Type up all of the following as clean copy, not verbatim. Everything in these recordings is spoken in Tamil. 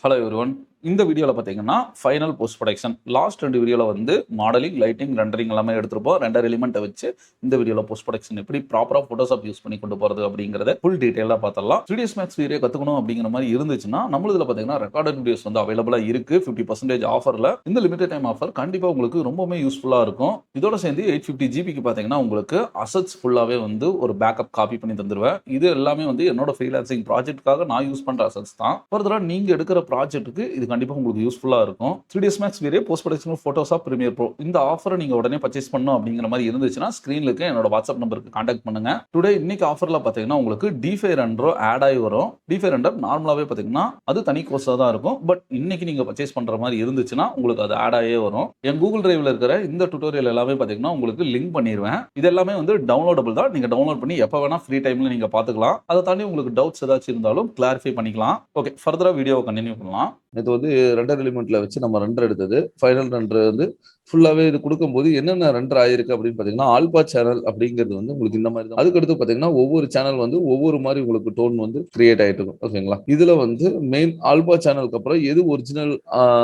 Hello everyone. இந்த வீடியோவில் பார்த்தீங்கன்னா ஃபைனல் போஸ்ட் ப்ரொடக்ஷன் லாஸ்ட் 2 வீடியோவில் வந்து மாடலிங், லைட்டிங், ரெண்டரிங் எல்லாமே எடுத்திருப்போம். ரெண்டர் எலிமெண்ட்டை வச்சு இந்த வீடியோவில் போஸ்ட் ப்ரொடக்ஷன் எப்படி ப்ராப்பராக ஃபோட்டோஷாப் யூஸ் பண்ணி கொண்டு போகிறது அப்படிங்கிறத ஃபுல் டீட்டெயிலாக பார்த்தலாம். 3ds Max வீடியோ கற்றுக்கணும் அப்படிங்கிற மாதிரி இருந்துச்சுன்னா நம்மளதில் பார்த்தீங்கன்னா ரெக்கார்டட் வீடியோஸ் வந்து அவைலபிளாக இருக்குது. 50% ஆஃபரில். இந்த லிமிடெட் டைம் ஆஃபர் கண்டிப்பாக உங்களுக்கு ரொம்பவே யூஸ்ஃபுல்லாக இருக்கும். இதோட சேர்ந்து 850 ஜிபிக்கு பார்த்தீங்கன்னா உங்களுக்கு அசட்ஸ் ஃபுல்லாகவே வந்து ஒரு பேக்கப் காப்பி பண்ணி தந்துடுவேன். இது எல்லாமே வந்து என்னோட ஃப்ரீலான்சிங் ப்ராஜெக்ட்டுக்காக நான் யூஸ் பண்ணுற அசட்ஸ் தான். ஃபர்தராக நீங்கள் எடுக்கிற ப்ராஜெக்ட்டுக்கு இது கண்டிப்பாக உங்களுக்கு யூஸ்ஃபுல்லாக இருக்கும். 3ds Max video post production Photoshop premier bro இந்த ஆஃபரை நீங்க உடனே பர்ச்சேஸ் பண்ணணும் அப்படிங்கிற மாதிரி இருந்துச்சுன்னா ஸ்கிரீன்ல இருக்க என்னோட வாட்ஸ்அப் நம்பருக்கு கான்டாக்ட் பண்ணுங்க. டுடே இன்னைக்கு ஆஃபர்ல பாத்தீங்கன்னா உங்களுக்கு டிஃபை ரெண்டர் ஆட் ஆகி வரும். டிஃபை ரெண்டர் நார்மலாவே பாத்தீங்கன்னா அது தனி கோர்ஸா தான் இருக்கும். பட் இன்னைக்கு நீங்க பர்ச்சேஸ் பண்ற மாதிரி இருந்துச்சுன்னா உங்களுக்கு அது ஆட் ஆகவே வரும். என் கூகுள் டிரைவ்ல இருக்கிற இந்த டுட்டோரியல் எல்லாமே பாத்தீங்கன்னா உங்களுக்கு லிங்க் பண்ணிடுவேன். இது எல்லாமே வந்து டவுன்லோடபிள் தான். நீங்க டவுன்லோட் பண்ணி எப்ப வேணா ஃப்ரீ டைம்ல நீங்க பாத்துக்கலாம். அதை தாண்டி உங்களுக்கு டவுட்ஸ் ஏதாச்சும் இருந்தாலும் கிளாரிஃபை பண்ணிக்கலாம். ஓகே, ஃபர்தரா வீடியோவை கண்டினியூ பண்ணலாம். இது வந்து ரெண்டர் எலிமெண்ட்ல வச்சு நம்ம ரெண்டர் எடுத்தது. ஃபைனல் ரெண்டர் வந்து ஃபுல்லாவே இது கொடுக்கும்போது என்னென்ன ரெண்டர் ஆயிருக்கு அப்படின்னு பாத்தீங்கன்னா ஆல்பா சேனல் அப்படிங்கிறது வந்து உங்களுக்கு இந்த மாதிரி தான். அதுக்கடுத்து பாத்தீங்கன்னா ஒவ்வொரு சேனல் வந்து ஒவ்வொரு மாதிரி உங்களுக்கு டோன் வந்து கிரியேட் ஆயிட்டு இருக்கும். ஓகேங்களா? இதுல வந்து மெயின் ஆல்பா சேனலுக்கு அப்புறம் எது ஒரிஜினல்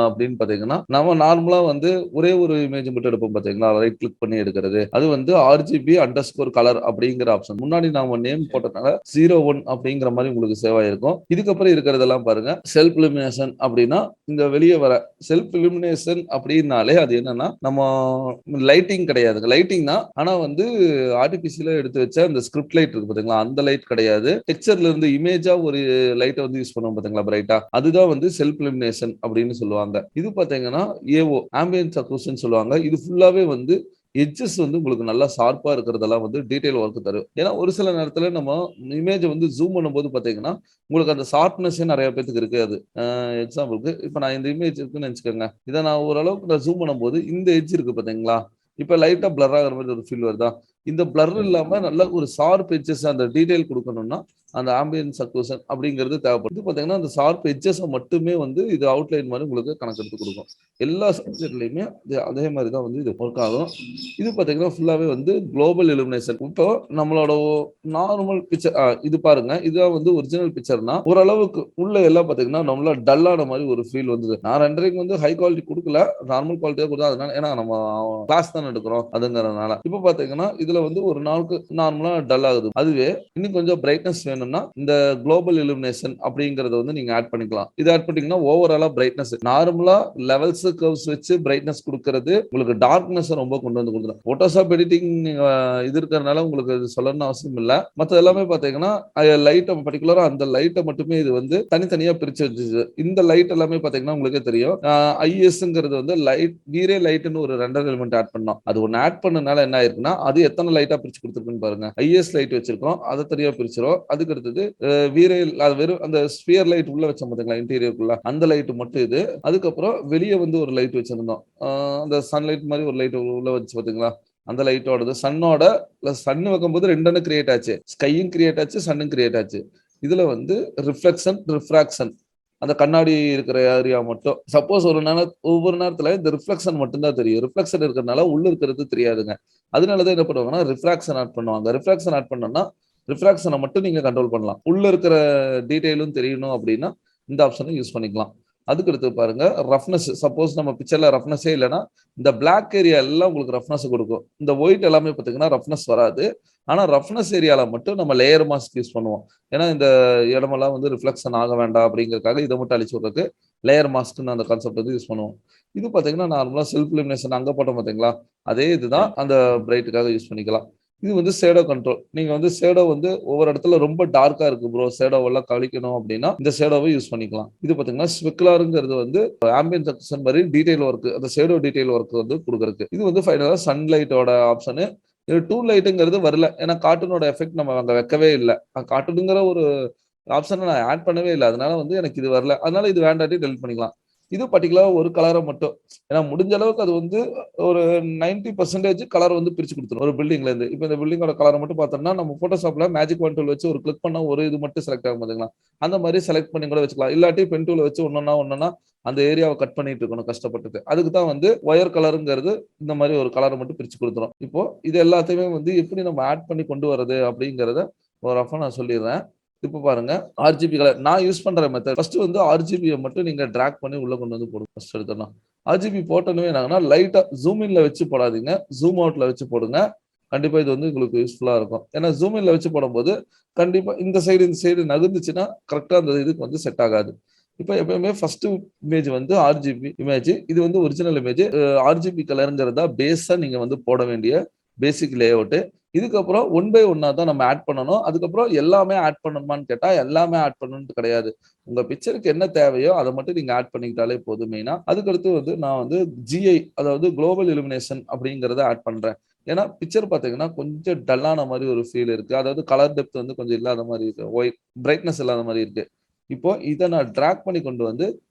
அப்படின்னு பாத்தீங்கன்னா நம்ம நார்மலா வந்து ஒரே ஒரு இமேஜ் மட்டும் எடுப்போம் பாத்தீங்களா, ரைட் கிளிக் பண்ணி எடுக்கிறது. அது வந்து RGB_color அப்படிங்கிற ஆப்ஷன். முன்னாடி நாம நேம் போட்டதுனால 01 அப்படிங்கிற மாதிரி உங்களுக்கு சேவ் ஆயிருக்கும். இதுக்கப்புறம் இருக்கிறதெல்லாம் பாருங்க செல்ஃப் இலுமினேஷன் அப்படின்னா இந்த வெளியே வர செல்ஃப் இலுமினேஷன் அப்படின்னாலே அது என்னன்னா நம்ம லைட்டிங் கிடையாது. லைட்டிங் தான், ஆனா வந்து ஆர்டிபிஷியலா எடுத்து வச்ச அந்த ஸ்கிரிப்ட் லைட் இருக்கு பாத்தீங்களா, அந்த லைட் கிடையாது. டெக்ஸ்சர்ல இருந்து இமேஜா ஒரு லைட்டை வந்து யூஸ் பண்ணுவோம் பாத்தீங்களா, பிரைட்டா, அதுதான் வந்து செல்ஃப் இலுமினேஷன் அப்படின்னு சொல்லுவாங்க. இது பாத்தீங்கன்னா ஏஓ ஆம்பியன்ஸ் அக்யூஷன் சொல்லுவாங்க. இது ஃபுல்லாவே வந்து எட்ஜஸ் வந்து உங்களுக்கு நல்லா ஷார்ப்பா இருக்கிறதெல்லாம் வந்து டீடைல் ஒர்க் தரும். ஏன்னா ஒரு சில நேரத்துல நம்ம இமேஜ் வந்து ஜூம் பண்ணும்போது பாத்தீங்கன்னா உங்களுக்கு அந்த ஷார்ப்னஸே நிறைய பேருக்கு இருக்காது. எக்ஸாம்பிளுக்கு இப்ப நான் இந்த இமேஜ் இருக்குன்னு நினைச்சுக்கோங்க. இதை நான் ஓரளவுக்கு நான் ஜூம் பண்ணும்போது இந்த எட்ஜ் இருக்கு பாத்தீங்களா, இப்ப லைட்டா பிளர் ஆகிற மாதிரி ஒரு ஃபீல் வருதா. இந்த பிளர் இல்லாம நல்ல ஒரு ஷார்ப் எட்ஜஸ் அந்த டீடைல் கொடுக்கணும்னா அந்த ஆம்பியன்ஸ் அக்யூஷன் அப்படிங்கிறது தேவைப்படுது. பாத்தீங்கன்னா அந்த ஷார்ப் எட்ஜஸ் மட்டுமே வந்து இது அவுட்லைன் மாதிரி உங்களுக்கு கணக்கெடுத்து கொடுக்கும். எல்லா சப்ஜெக்ட்லயுமே அதே மாதிரி தான் வந்து இது ஒர்க் ஆகும். இது பாத்தீங்கன்னா ஃபுல்லாவே வந்து குளோபல் இலுமினேஷன். இப்போ நம்மளோட நார்மல் பிக்சர் இது பாருங்க, இதுதான் வந்து ஒரிஜினல் பிக்சர்னா ஓரளவுக்கு உள்ள எல்லாம் பாத்தீங்கன்னா நம்மள டல்லான மாதிரி ஒரு ஃபீல் வந்தது. நான் ரெண்டரைக்கு வந்து ஹை குவாலிட்டி கொடுக்கல, நார்மல் குவாலிட்டியா கொடுத்தா, அதனால ஏன்னா நம்ம கிளாஸ் தான் எடுக்கிறோம் அதுங்கிறதுனால. இப்போ பாத்தீங்கன்னா இதுல வந்து ஒரு நாளுக்கு நார்மலா டல் ஆகுது. அதுவே இன்னும் கொஞ்சம் பிரைட்னஸ் வேணும்னா இந்த குளோபல் இலுமினேஷன் அப்படிங்கறத வந்து நீங்க ஆட் பண்ணிக்கலாம். இது ஆட் பண்ணிட்டீங்கன்னா ஓவராலா பிரைட்னஸ் நார்மலா லெவல்ஸ் கர்வ்ஸ் வச்சு பிரைட்னஸ் கொடுக்கறது உங்களுக்கு டார்க்னஸ் ரொம்ப கொண்டு வந்து கொடுத்துரும். போட்டோஷாப் எடிட்டிங் இது இருக்கிறதுனால உங்களுக்கு இது சொல்லணும்னு அவசியம் இல்ல. மற்ற எல்லாமே பாத்தீங்கன்னா லைட்டை பர்டிகுலரா அந்த லைட்டை மட்டுமே இது வந்து தனித்தனியா பிரிச்சு வச்சு. இந்த லைட் எல்லாமே பாத்தீங்கன்னா உங்களுக்கே தெரியும். ஐஎஸ்ங்கிறது வந்து லைட் வீரே லைட்னு ஒரு ரெண்டர் எலிமெண்ட் ஆட் பண்ணோம். அது ஒன்னு ஆட் பண்ணனால என்ன ஆயிருக்குன்னா அது எத்தனை லைட்டா பிரிச்சு கொடுத்துருக்குன்னு பாருங்க. ஐஎஸ் லைட் வச்சிருக்கோம், அதை தனியா பிரிச்சிரும். அதுக்கு அடுத்தது வீரே அது வெறும் அந்த ஸ்பியர் லைட் உள்ள வச்சோம் பாத்தீங்களா இன்டீரியருக்குள்ள, அந்த லைட் மட்டும் இது. அதுக்கப்புறம் வெளியே வந்து ஒரு லைட் வச்சிருந்தோம், அந்த சன்லைட் மாதிரி ஒரு லைட் உள்ள வச்சு பாத்தீங்களா, அந்த லைட்டோடது சன்னோட சன் வைக்கும்போது ரெண்டு கிரியேட் ஆச்சு. ஸ்கையும் கிரியேட் ஆச்சு, சன்னும் கிரியேட் ஆச்சு. இதுல வந்து ரிஃப்ளெக்ஷன் ரிஃப்ராக்ஷன் அந்த கண்ணாடி இருக்கிற ஏரியா மட்டும். சப்போஸ் ஒவ்வொரு நேரத்துல இந்த ரிஃப்ளெக்ஷன் மட்டும்தான் தெரியும். ரிஃப்ளெக்ஷன் இருக்கிறதுனால உள்ள இருக்கிறது தெரியாதுங்க. அதனாலதான் என்ன பண்ணுவாங்கன்னா ரிஃப்ராக்ஷன் ஆட் பண்ணுவாங்க. ரிஃப்ராக்ஷன் ஆட் பண்ணோம்னா ரிஃப்ராக்ஷனை மட்டும் நீங்க கண்ட்ரோல் பண்ணலாம். உள்ள இருக்கிற டீடைலும் தெரியணும் அப்படின்னா இந்த ஆப்ஷனை யூஸ் பண்ணிக்கலாம். அதுக்கு அடுத்து பாருங்க ரஃப்னஸ். சப்போஸ் நம்ம பிக்சர்ல ரஃப்னஸே இல்லைன்னா இந்த பிளாக் ஏரியா எல்லாம் உங்களுக்கு ரஃப்னஸ் கொடுக்கும். இந்த ஒயிட் எல்லாமே பார்த்தீங்கன்னா ரஃப்னஸ் வராது. ஆனா ரஃப்னஸ் ஏரியால மட்டும் நம்ம லேயர் மாஸ்க் யூஸ் பண்ணுவோம். ஏன்னா இந்த இடமெல்லாம் வந்து ரிஃப்ளெக்ஷன் ஆக வேண்டாம் அப்படிங்கிறதுக்காக இதை மட்டும் அழிச்சு விடுறதுக்கு லேயர் மாஸ்க்னு அந்த கான்செப்ட் வந்து யூஸ் பண்ணுவோம். இது பாத்தீங்கன்னா நார்மலா செல்ஃப் இலுமினேஷன் அங்க போட்டோம் பாத்தீங்களா, அதே இதுதான் அந்த பிரைட்டுக்காக யூஸ் பண்ணிக்கலாம். இது வந்து ஷேடோ கண்ட்ரோல். நீங்க வந்து ஷேடோ வந்து ஒவ்வொரு இடத்துல ரொம்ப டார்க்கா இருக்கு ப்ரோ, ஷேடோ எல்லாம் கழிக்கணும் அப்படின்னா இந்த ஷேடோவை யூஸ் பண்ணிக்கலாம். இது பாத்தீங்கன்னா ஸ்பெக்குலருங்கிறது வந்து ஆம்பியன்ஸ் அக்யூஷன் மாதிரி டீடைல் ஒர்க், அந்த ஷேடோ டீடைல் ஒர்க் வந்து கொடுக்குறதுக்கு. இது வந்து ஃபைனலா சன்லைட்டோட ஆப்ஷனு. இது டூ லைட்டுங்கிறது வரல, ஏன்னா கார்ட்டூனோட எஃபெக்ட் நம்ம அங்க வைக்கவே இல்லை. கார்ட்டூனுங்கிற ஒரு ஆப்ஷனை நான் ஆட் பண்ணவே இல்லை, அதனால வந்து எனக்கு இது வரல. அதனால இது வேண்டாட்டி டெலிட் பண்ணிக்கலாம். இது பர்டிகுலரா ஒரு கலரை மட்டும், ஏன்னா முடிஞ்ச அளவுக்கு அது வந்து ஒரு 90% கலர் வந்து பிரிச்சு கொடுத்துரும் ஒரு பில்டிங்ல இருந்து. இப்போ இந்த பில்டிங்கோட கலரை மட்டும் பார்த்தோம்னா நம்ம போட்டோஷாப்ல மேஜிக் ஒன் டூல் வச்சு ஒரு கிளிக் பண்ணா ஒரு இது மட்டும் செலக்ட் ஆகும் பாத்தீங்களா, அந்த மாதிரி செலக்ட் பண்ணி கூட வச்சுக்கலாம். இல்லாட்டி பென் டூல வச்சு ஒன்னொன்னா அந்த ஏரியாவை கட் பண்ணிட்டு இருக்கணும் கஷ்டப்பட்டுட்டு. அதுக்கு தான் வந்து ஒயர் கலருங்கிறது இந்த மாதிரி ஒரு கலரை மட்டும் பிரிச்சு கொடுத்துரும். இப்போ இது எல்லாத்தையுமே வந்து எப்படி நம்ம ஆட் பண்ணி கொண்டு வரது அப்படிங்கிறத ஒரு ரஃபா நான் சொல்லிடுறேன். இப்போ பாருங்க ஆர்ஜிபி கலர் நான் யூஸ் பண்ற மெத்தட் ஃபர்ஸ்ட் வந்து ஆர்ஜிபியை மட்டும் நீங்க டிராக் பண்ணி உள்ள கொண்டு வந்து போடுங்க. ஃபர்ஸ்ட் எடுத்தோம்னா ஆர்ஜிபி போட்டோன்னு என்னன்னா லைட்டா ஜூம் இன்ல வச்சு போடாதீங்க, ஜூம் அவுட்ல வச்சு போடுங்க. கண்டிப்பா இது வந்து உங்களுக்கு யூஸ்ஃபுல்லா இருக்கும். ஏன்னா ஜூம் இன்ல வச்சு போடும்போது கண்டிப்பா இந்த சைடு நகர்ந்துச்சுன்னா கரெக்டா அந்த இதுக்கு வந்து செட் ஆகாது. இப்போ எப்பயுமே ஃபர்ஸ்ட் இமேஜ் வந்து ஆர்ஜிபி இமேஜ், இது வந்து ஒரிஜினல் இமேஜ். ஆர்ஜிபி கலருங்கிறதா பேஸா நீங்க வந்து போட வேண்டிய பேசிக் லே அவுட். இதுக்கப்புறம் ஒன் பை ஒன்னா தான் நம்ம ஆட் பண்ணணும். அதுக்கப்புறம் எல்லாமே ஆட் பண்ணணுமான்னு கேட்டா எல்லாமே ஆட் பண்ணணும்னு கிடையாது. உங்க பிக்சருக்கு என்ன தேவையோ அதை மட்டும் நீங்க ஆட் பண்ணிக்கிட்டாலே போதும் மெயினா. அதுக்கடுத்து வந்து நான் வந்து ஜிஐ, அதாவது குளோபல் இலுமினேஷன் அப்படிங்கறத ஆட் பண்றேன். ஏன்னா பிக்சர் பாத்தீங்கன்னா கொஞ்சம் டல்லான மாதிரி ஒரு ஃபீல் இருக்கு. அதாவது கலர் டெப்த் வந்து கொஞ்சம் இல்லாத மாதிரி இருக்கு, ஒயிட் பிரைட்னஸ் இல்லாத மாதிரி இருக்கு. இப்போ இதை நான் டிராக் பண்ணி கொண்டு வந்து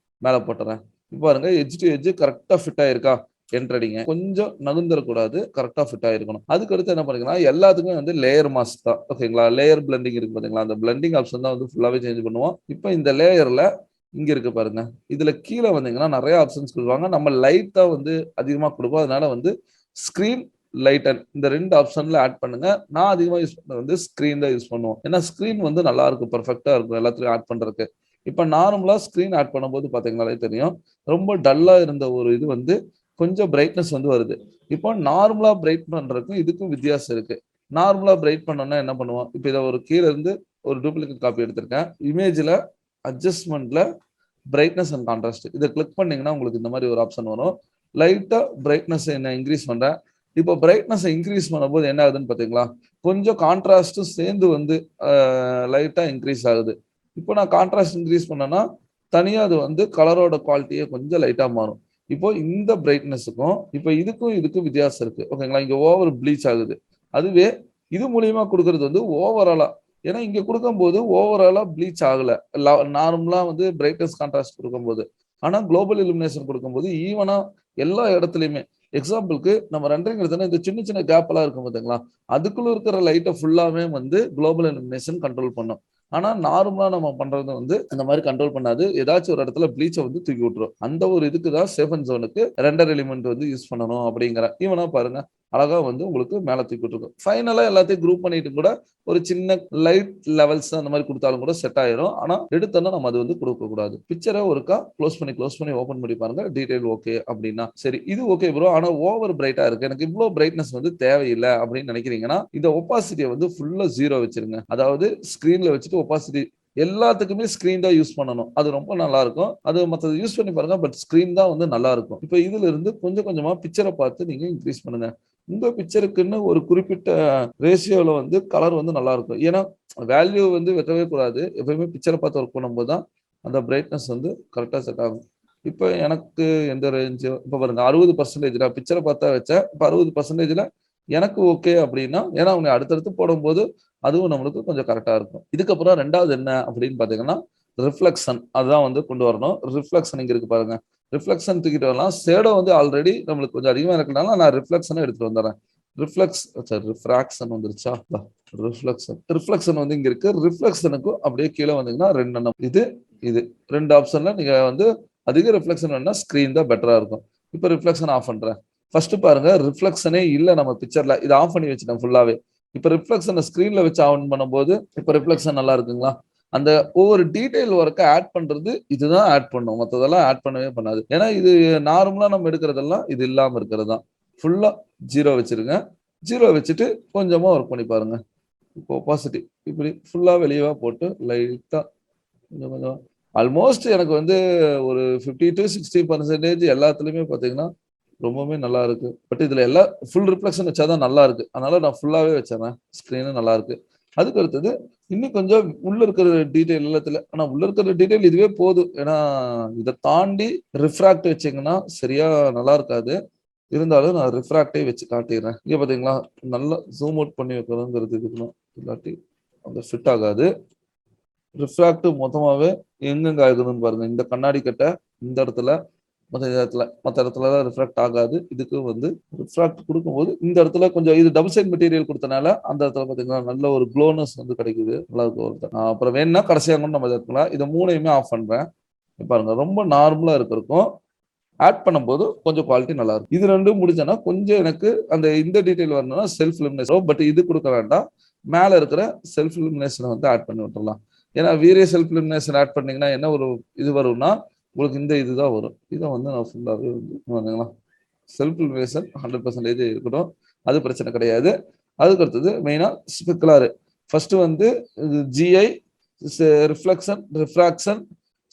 மேல போட்டுறேன். இப்போ பாருங்க எட்ஜ் டு எட்ஜ் கரெக்டா ஃபிட் ஆயிருக்கா, என்ட்ரடிங்க கொஞ்சம் நகுந்துடக்கூடாது, கரெக்டா ஃபிட் ஆயிருக்கணும். அதுக்கு அடுத்து என்ன பண்ணிக்கலாம், எல்லாத்துக்குமே வந்து லேயர் மாஸ்க் தான் ஓகேங்களா. லேயர் பிளண்டிங் இருக்கு பாத்தீங்களா, அந்த பிளண்டிங் ஆப்ஷன் தான் வந்து ஃபுல்லாவே சேஞ்ச் பண்ணுவோம். இப்போ இந்த லேயர்ல இங்க இருக்கு பாருங்க, இதுல கீழே வந்தீங்கன்னா நிறைய ஆப்ஷன்ஸ் கொடுப்பாங்க. நம்ம லைட் தான் வந்து அதிகமா கொடுப்போம். அதனால வந்து ஸ்கிரீன் லைட்டன் இந்த ரெண்டு ஆப்ஷன்ல ஆட் பண்ணுங்க. நான் அதிகமா யூஸ் பண்ணது வந்து ஸ்கிரீன் தான் யூஸ் பண்ணுவோம். ஏன்னா ஸ்கிரீன் வந்து நல்லா இருக்கும், பெர்ஃபெக்டா இருக்கும் எல்லாத்துலயும் ஆட் பண்றதுக்கு. இப்ப நார்மலா ஸ்கிரீன் ஆட் பண்ணும்போது பாத்தீங்கன்னாலே தெரியும், ரொம்ப டல்லா இருந்த ஒரு இது வந்து கொஞ்சம் பிரைட்னஸ் வந்து வருது. இப்போ நார்மலா பிரைட் பண்றதுக்கும் இதுக்கும் வித்தியாசம் இருக்கு. நார்மலா பிரைட் பண்ணோம்னா என்ன பண்ணுவோம், இப்போ இதை ஒரு கீழே இருந்து ஒரு டூப்ளிகேட் காப்பி எடுத்திருக்கேன். இமேஜ்ல அட்ஜஸ்ட்மெண்ட்ல பிரைட்னஸ் அண்ட் கான்ட்ராஸ்ட் இதை கிளிக் பண்ணீங்கன்னா உங்களுக்கு இந்த மாதிரி ஒரு ஆப்ஷன் வரும். லைட்டா பிரைட்னஸ் என்ன இன்க்ரீஸ் பண்றேன். இப்போ பிரைட்னஸ் இன்க்ரீஸ் பண்ணும்போது என்ன ஆகுதுன்னு பாத்தீங்களா, கொஞ்சம் கான்ட்ராஸ்டும் சேர்ந்து வந்து லைட்டா இன்க்ரீஸ் ஆகுது. இப்போ நான் கான்ட்ராஸ்ட் இன்க்ரீஸ் பண்ணேன்னா தனியா அது வந்து கலரோட குவாலிட்டியே கொஞ்சம் லைட்டா மாறும். இப்போ இந்த பிரைட்னஸுக்கும் இப்போ இதுக்கும் வித்தியாசம் இருக்கு ஓகேங்களா. இங்க ஓவர் ப்ளீச் ஆகுது. அதுவே இது மூலியமா கொடுக்கறது வந்து ஓவராலா, ஏன்னா இங்க கொடுக்கும்போது ஓவராலா ப்ளீச் ஆகல, நார்மலா வந்து பிரைட்னஸ் கான்ட்ராஸ்ட் கொடுக்கும்போது. ஆனா குளோபல் இலுமினேஷன் கொடுக்கும்போது ஈவனா எல்லா இடத்துலயுமே, எக்ஸாம்பிளுக்கு நம்ம ரெண்டரிங் எடுத்தோம்னா இந்த சின்ன சின்ன கேப் எல்லாம் இருக்கும் பாத்தீங்களா, அதுக்குள்ள இருக்கிற லைட்டை ஃபுல்லாவே வந்து குளோபல் இலுமினேஷன் கண்ட்ரோல் பண்ணும். ஆனா நார்மலா நம்ம பண்றது வந்து இந்த மாதிரி கண்ட்ரோல் பண்ணாது, ஏதாச்சும் ஒரு இடத்துல ப்ளீச்சை வந்து தூக்கி விட்டுரும். அந்த ஒரு இதுக்கு தான் சேஃப் அண்ட் ஜோனுக்கு ரெண்டர் எலிமெண்ட் வந்து யூஸ் பண்ணணும் அப்படிங்கிற. ஈவனா பாருங்க அழகா வந்து உங்களுக்கு மேல தூக்கி விட்டுருக்கும். ஃபைனலா எல்லாத்தையும் குரூப் பண்ணிட்டு கூட ஒரு சின்ன லைட் லெவல்ஸ் அந்த மாதிரி கொடுத்தாலும் கூட செட் ஆயிரும். ஆனா எடுத்தோம்னா நம்ம அது வந்து கொடுக்க கூடாது. பிக்சரை ஒருக்கா க்ளோஸ் பண்ணி ஓபன் பண்ணி பாருங்க, டீடைல் ஓகே அப்படின்னா சரி இது ஓகே ப்ரோ, ஆனா ஓவர் பிரைட்டா இருக்கு, எனக்கு இவ்வளவு பிரைட்னஸ் வந்து தேவையில்லை அப்படின்னு நினைக்கிறீங்கன்னா இந்த ஒப்பாசிட்டியை வந்து ஃபுல்லா ஜீரோ வச்சிருங்க. அதாவது ஸ்கிரீன்ல வச்சுட்டு ஒப்பாசிட்டி எல்லாத்துக்குமே ஸ்கிரீன் தான் யூஸ் பண்ணணும், அது ரொம்ப நல்லா இருக்கும். அது மற்றது யூஸ் பண்ணி பாருங்க, பட் ஸ்கிரீன் தான் வந்து நல்லா இருக்கும். இப்போ இதுல இருந்து கொஞ்சம் கொஞ்சமா பிக்சரை பார்த்து நீங்க இன்க்ரீஸ் பண்ணுங்க. உங்க பிக்சருக்குன்னு ஒரு குறிப்பிட்ட ரேஷியோல வந்து கலர் வந்து நல்லா இருக்கும். ஏன்னா வேல்யூ வந்து வைக்கவே கூடாது, எப்பயுமே பிக்சரை பார்த்து ஒர்க் பண்ணும்போது தான் அந்த பிரைட்னஸ் வந்து கரெக்டா செட் ஆகும். இப்போ எனக்கு எந்த ரேஞ்சு, இப்போ பாருங்க 60% பிக்சரை பார்த்தா வச்சேன். இப்போ 60% எனக்கு ஓகே அப்படின்னா, ஏன்னா அவங்க அடுத்தடுத்து போடும்போது அதுவும் நம்மளுக்கு கொஞ்சம் கரெக்டா இருக்கும். இதுக்கப்புறம் ரெண்டாவது என்ன அப்படின்னு பாத்தீங்கன்னா ரிஃப்ளெக்ஷன், அதுதான் வந்து கொண்டு வரணும். ரிஃப்ளெக்ஷன் இங்க இருக்கு பாருங்க, ரிஃப்ளெக்ஷன் தூக்கிட்டு வரலாம். ஷேடோ வந்து ஆல்ரெடி நம்மளுக்கு கொஞ்சம் அதிகமா இருக்கனால நான் ரிஃப்ளெக்ஷனை எடுத்துட்டு வந்துடுறேன். ரிஃப்ராக்ஷன் வந்துருச்சா, ரிஃப்ளெக்ஷன் வந்து இங்க இருக்கு. ரிஃப்ளெக்ஷனுக்கும் அப்படியே கீழே வந்தீங்கன்னா ரெண்டு எண்ணம், இது ரெண்டு ஆப்ஷன்ல நீங்க வந்து அதிக ரிஃப்ளெக்ஷன் வேணும்னா ஸ்கிரீன் தான் பெட்டரா இருக்கும். இப்போ ரிஃப்ளெக்ஷன் ஆஃப் பண்றேன். ஃபர்ஸ்ட் பாருங்க ரிஃப்ளெக்ஷனே இல்ல நம்ம பிக்சர்ல, இதை ஆஃப் பண்ணி வச்சுட்டேன் ஃபுல்லாவே. இப்ப ரிஃப்ளெக்ஷனை ஸ்கிரீன்ல வச்சு ஆன் பண்ணும்போது இப்ப ரிஃப்ளெக்ஷன் நல்லா இருக்குங்களா. அந்த ஒவ்வொரு டீடைல் ஒர்க்கை ஆட் பண்றது இதுதான் ஆட் பண்ணும், மற்றதெல்லாம் ஆட் பண்ணவே பண்ணாது. ஏன்னா இது நார்மலா நம்ம எடுக்கிறதெல்லாம் இது இல்லாம இருக்கிறது தான். ஃபுல்லா ஜீரோ வச்சிருங்க. ஜீரோ வச்சுட்டு கொஞ்சமா ஒர்க் பண்ணி பாருங்க. இப்போ ஒப்பாசிட்டி இப்படி ஃபுல்லா வெளியவா போட்டு லைட்டா கொஞ்சம் கொஞ்சம் ஆல்மோஸ்ட் எனக்கு வந்து ஒரு 50 to 60% எல்லாத்துலயுமே பாத்தீங்கன்னா ரொம்பவே நல்லா இருக்கு. பட் இதுல எல்லாம் ஃபுல் ரிஃப்ளெக்ஷன் வச்சாதான் நல்லா இருக்கு, அதனால நான் ஃபுல்லாவே வச்சேன். ஸ்கிரீனும் நல்லா இருக்கு. அதுக்கு அடுத்தது இன்னும் கொஞ்சம் உள்ள இருக்கிற டீடைல் எல்லாத்துல, ஆனா உள்ள இருக்கிற டீடைல் இதுவே போதும். ஏன்னா இதை தாண்டி ரிஃப்ராக்ட் வச்சீங்கன்னா சரியா நல்லா இருக்காது. இருந்தாலும் நான் ரிஃப்ராக்டே வச்சு காட்டிடுறேன். இங்க பாத்தீங்களா நல்லா ஜூம் அவுட் பண்ணி வைக்கணுங்கிறது இருக்கணும், இல்லாட்டி அந்த ஃபிட் ஆகாது. ரிஃப்ராக்ட் மொத்தமாவே எங்கெங்க ஆகுதுன்னு பாருங்க. இந்த கண்ணாடி கட்டை இந்த இடத்துல, மற்ற இடத்துல ரிஃப்ராக்ட் ஆகாது. இதுக்கு வந்து ரிஃப்ராக்ட் கொடுக்கும்போது இந்த இடத்துல கொஞ்சம் இது டபுள் சைட் மெட்டீரியல் கொடுத்தனால அந்த இடத்துல பாத்தீங்கன்னா நல்ல ஒரு க்ளோனஸ் வந்து கிடைக்குது, நல்லா இருக்கும். அப்புறம் வேணும்னா கடைசியாக கூட நம்ம எடுக்கலாம். இதை மூணையுமே ஆஃப் பண்றேன். பாருங்க ரொம்ப நார்மலா இருக்கிறதுக்கும் ஆட் பண்ணும்போது கொஞ்சம் குவாலிட்டி நல்லா இருக்கும். இது ரெண்டும் முடிஞ்சனா கொஞ்சம் எனக்கு அந்த இந்த டீடைல் வரணும்னா செல்ஃப் இலுமினேஷன், பட் இது கொடுக்க வேண்டாம். மேல இருக்கிற செல்ஃப் இலுமினேஷனை வந்து ஆட் பண்ணி விட்டுறலாம். ஏன்னா வீரிய செல்ஃப் இலுமினேஷன் ஆட் பண்ணீங்கன்னா என்ன ஒரு இது வரும்னா உங்களுக்கு இந்த இதுதான் வரும். இதை வந்து நான் ஃபுல்லாகவே வந்து செல்ஃப் இலுமினேஷன் 100% இருக்கட்டும், அது பிரச்சனை கிடையாது. அதுக்கு அடுத்தது மெயினா ஸ்பெக்குலார். ஃபர்ஸ்ட் வந்து GI, reflection, refraction,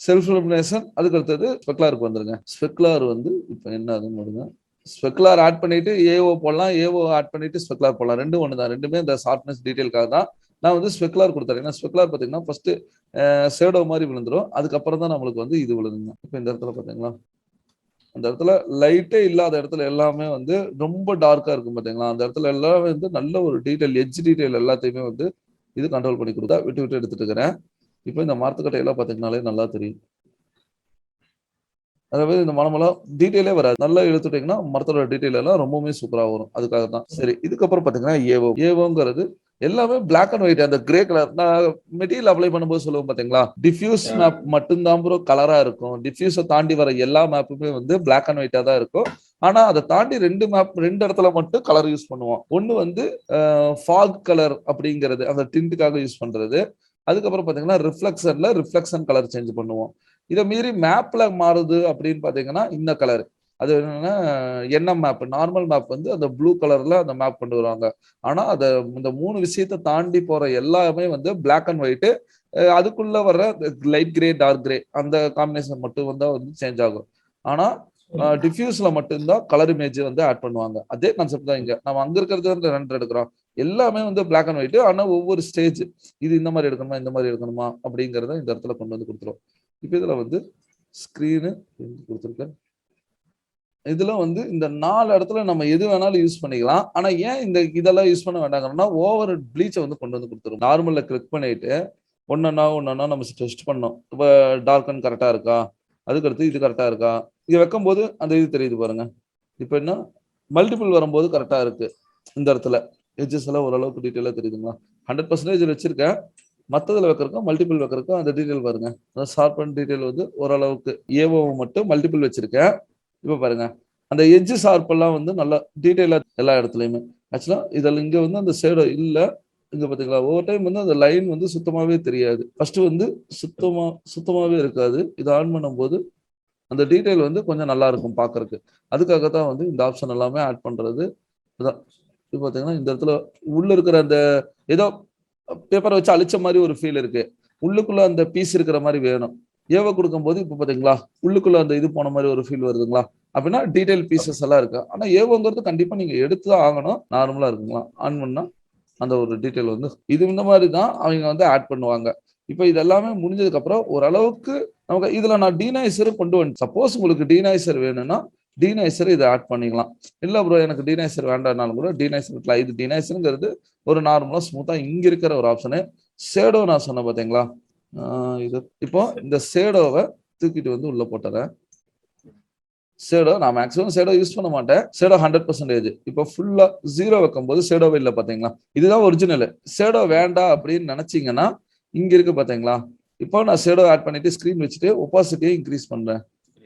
self illumination, அதுக்கு அடுத்தது ஸ்பெக்குலாருக்கு வந்துருங்க. ஸ்பெக்குலார் வந்து இப்போ என்ன ஆகுதுன்னு வருங்க. ஸ்பெக்குலார் ஆட் பண்ணிட்டு ஏஓ போடலாம், ஏஓ ஆட் பண்ணிட்டு ஸ்பெக்குலார் போடலாம். ரெண்டும் ஒன்று தான், ரெண்டுமே இந்த ஷார்ப்னஸ் டீடைலுக்காக தான். நான் வந்து ஸ்பெக்குலார் கொடுத்துறேன். ஏன்னா ஸ்பெக்குலார் பார்த்தீங்கன்னா ஃபர்ஸ்ட் ஷேடோ மாதிரி விழுந்துரும், அதுக்கப்புறம் தான் நம்மளுக்கு வந்து இது விழுதுங்க. இப்போ இந்த இடத்துல பார்த்தீங்களா, அந்த இடத்துல லைட்டே இல்லாத இடத்துல எல்லாமே வந்து ரொம்ப டார்க்கா இருக்கும் பார்த்தீங்களா, அந்த இடத்துல எல்லாமே வந்து நல்ல ஒரு டீடைல், எட்ஜ் டீடைல் எல்லாத்தையுமே வந்து இது கண்ட்ரோல் பண்ணி கொடுத்தா விட்டு விட்டு எடுத்துட்டு இருக்கிறேன். இப்போ இந்த மரத்துக்கட்டையெல்லாம் பார்த்தீங்கன்னாலே நல்லா தெரியும். அதாவது இந்த மரமெல்லாம் டீடைலே வராது, நல்லா இழுத்துட்டீங்கன்னா மரத்தோட டீடைல் எல்லாம் ரொம்பவுமே சூப்பரா வரும். அதுக்காக தான். சரி, இதுக்கப்புறம் பாத்தீங்கன்னா ஏவோங்கிறது எல்லாமே பிளாக் அண்ட் ஒயிட், அந்த கிரே கலர். நான் மெட்டீரியல் அப்ளை பண்ணும்போது சொல்லுவோம் பாத்தீங்களா, டிஃப்யூஸ் மேப் மட்டும்தான் ப்ரோ கலரா இருக்கும், டிஃப்யூஸை தாண்டி வர எல்லா மேப்புமே வந்து பிளாக் அண்ட் ஒயிட்டா தான் இருக்கும். ஆனா அதை தாண்டி ரெண்டு இடத்துல மட்டும் கலர் யூஸ் பண்ணுவோம். ஒன்னு வந்து ஃபாக் கலர் அப்படிங்கிறது அந்த டிண்ட்டுக்காக யூஸ் பண்றது. அதுக்கப்புறம் பாத்தீங்கன்னா ரிஃப்ளெக்ஷன் கலர் சேஞ்ச் பண்ணுவோம். இதை மீறி மேப்ல மாறுது அப்படின்னு பாத்தீங்கன்னா இந்த கலர், அது என்னன்னா என்எம் மேப், நார்மல் மேப் வந்து அந்த ப்ளூ கலர்ல அந்த மேப் கொண்டு வருவாங்க. ஆனா அதை இந்த 3 விஷயத்தை தாண்டி போற எல்லாமே வந்து பிளாக் அண்ட் ஒயிட். அதுக்குள்ள வர்ற லைட் கிரே, டார்க் கிரே அந்த காம்பினேஷன் மட்டும் வந்து சேஞ்ச் ஆகும். ஆனா டிஃப்யூஸ்ல மட்டும்தான் கலர் இமேஜ் வந்து ஆட் பண்ணுவாங்க. அதே கான்செப்ட் தான் இங்க. நம்ம அங்க இருக்கிறது ரெண்டர் எடுக்கிறோம், எல்லாமே வந்து பிளாக் அண்ட் ஒயிட். ஆனா ஒவ்வொரு ஸ்டேஜ் இது இந்த மாதிரி எடுக்கணுமா, இந்த மாதிரி எடுக்கணுமா அப்படிங்கறத இந்த இடத்துல கொண்டு வந்து கொடுத்துரும். இப்ப இதுல வந்து ஸ்கிரீனு கொடுத்துருக்கேன். இதுல வந்து இந்த 4 இடத்துல நம்ம எது வேணாலும் யூஸ் பண்ணிக்கலாம். ஆனா ஏன் இந்த இதெல்லாம் யூஸ் பண்ண வேண்டாங்கன்னா ஓவர் ப்ளீச்சை வந்து கொண்டு வந்து கொடுத்துரும். நார்மல்ல கிளிக் பண்ணிட்டு ஒன்னொன்னா நம்ம டெஸ்ட் பண்ணோம். இப்ப டார்க்கன் கரெக்டா இருக்கா, அதுக்கடுத்து இது கரெக்டா இருக்கா, இங்க வைக்கும் போது அந்த இது தெரியுது பாருங்க. இப்ப என்ன மல்டிபிள் வரும்போது கரெக்டா இருக்கு. இந்த இடத்துல எட்ஜஸ் எல்லாம் ஓரளவுக்கு டீட்டெயிலா தெரியுதுங்களா. 100% வச்சிருக்கேன். மற்றதுல வைக்கிறக்கும் மல்டிபிள் வைக்கிறக்கும் அந்த டீட்டெயில் பாருங்க. ஷார்பன் டீட்டெயில் வந்து ஓரளவுக்கு ஏஓ மட்டும் மல்டிபிள் வச்சிருக்கேன். இப்ப பாருங்க அந்த எட்ஜ் ஷார்ப் எல்லாம் வந்து நல்லா டீட்டெயிலா எல்லா இடத்துலயுமே. ஆக்சுவலா இதில் இங்க வந்து அந்த ஷேடோ இல்ல, இங்க பாத்தீங்களா ஒவ்வொரு டைம் வந்து அந்த லைன் வந்து சுத்தமாவே தெரியாது. ஃபர்ஸ்ட் வந்து சுத்தமாவே இருக்காது. இதை ஆன் பண்ணும்போது அந்த டீட்டெயில் வந்து கொஞ்சம் நல்லா இருக்கும் பாக்குறதுக்கு. அதுக்காக தான் வந்து இந்த ஆப்ஷன் எல்லாமே ஆட் பண்றது. இது பாத்தீங்கன்னா இந்த இடத்துல உள்ள இருக்கிற அந்த ஏதோ பேப்பரை வச்சு அழிச்ச மாதிரி ஒரு ஃபீல் இருக்கு. உள்ளுக்குள்ள அந்த பீஸ் இருக்கிற மாதிரி வேணும். ஏவ கொடுக்கும் போது இப்ப பாத்தீங்களா உள்ளுக்குள்ள அந்த இது போன மாதிரி ஒரு ஃபீல் வருதுங்களா. அப்படின்னா டீடைல் பீசஸ் எல்லாம் இருக்கு. ஆனா ஏவோங்கிறது கண்டிப்பா நீங்க எடுத்துதான் ஆகணும். நார்மலா இருக்குங்களா, ஆன் பண்ணா அந்த ஒரு டீடைல் வந்து இது இந்த மாதிரி தான் அவங்க வந்து ஆட் பண்ணுவாங்க. இப்ப இதெல்லாமே முடிஞ்சதுக்கு அப்புறம் ஓரளவுக்கு நமக்கு இதுல நான் டீனாய்சர் கொண்டு வந்து, சப்போஸ் உங்களுக்கு டீனாய்சர் வேணும்னா டீனாய்சர் இதை ஆட் பண்ணிக்கலாம். இல்ல ப்ரோ எனக்கு டீனாய்சர் வேண்டாம்னாலும் கூட டீனாய்சர் இருக்கலாம். இது டீனாய்சருங்கிறது ஒரு நார்மலா ஸ்மூத்தா இங்க இருக்கிற ஒரு ஆப்ஷனு. ஷேடோ நான் சொன்னேன் பாத்தீங்களா, இது இப்போ இந்த ஷேடோவை தூக்கிட்டு வந்து உள்ள போட்டுறேன். ஷேடோ நான் மேக்ஸிமம் ஷேடோ யூஸ் பண்ண மாட்டேன். ஷேடோ 100%. இப்போ ஃபுல்லா 0 வைக்கும் போது ஷேடோவே இல்லை பாத்தீங்களா. இதுதான் ஒரிஜினல். ஷேடோ வேண்டாம் அப்படின்னு நினைச்சீங்கன்னா இங்க இருக்கு பாத்தீங்களா. இப்போ நான் ஷேடோ ஆட் பண்ணிட்டு ஸ்கிரீன் வச்சுட்டு ஒப்பாசிட்டியை இன்க்ரீஸ் பண்றேன்.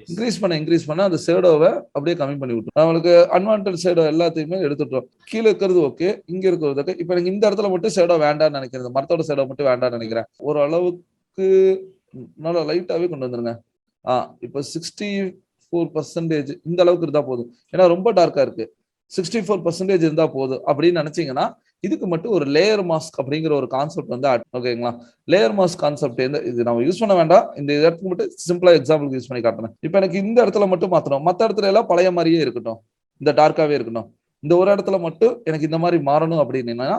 இன்க்ரீஸ் பண்ண அந்த ஷேடோவை அப்படியே கம்மி பண்ணி விட்டுரும். நம்மளுக்கு அன்வான்ட் ஷேடோ எல்லாத்தையுமே எடுத்துட்டோம். கீழே இருக்கிறது ஓகே, இங்க இருக்கிறது ஓகே. இப்போ எனக்கு இந்த இடத்துல மட்டும் ஷேடோ வேண்டாம்னு நினைக்கிறேன், மரத்தோட ஷேடோ மட்டும் வேண்டாம்னு நினைக்கிறேன். ஒரு அளவுக்கு நல்லா லைட்டாவே கொண்டு வந்துருங்க. இப்போ 64% இந்த அளவுக்கு இருந்தா போதும். ஏன்னா ரொம்ப டார்க்கா இருக்கு. 64% இருந்தா போதும் அப்படின்னு நினைச்சீங்கன்னா இதுக்கு மட்டும் ஒரு லேயர் மாஸ்க் அப்படிங்கிற ஒரு கான்செப்ட் வந்து ஓகேங்களா. லேயர் மாஸ்க் கான்செப்ட் இது நம்ம யூஸ் பண்ண வேண்டாம். இந்த இடத்துக்கு மட்டும் சிம்பிளா எக்ஸாம்பிள் யூஸ் பண்ணி காட்டுறேன். இப்போ எனக்கு இந்த இடத்துல மட்டும் மாத்தணும், மற்ற இடத்துல எல்லாம் பழைய மாதிரியே இருக்கட்டும், இந்த டார்க்காவே இருக்கட்டும். இந்த ஒரு இடத்துல மட்டும் எனக்கு இந்த மாதிரி மாறணும் அப்படின்னா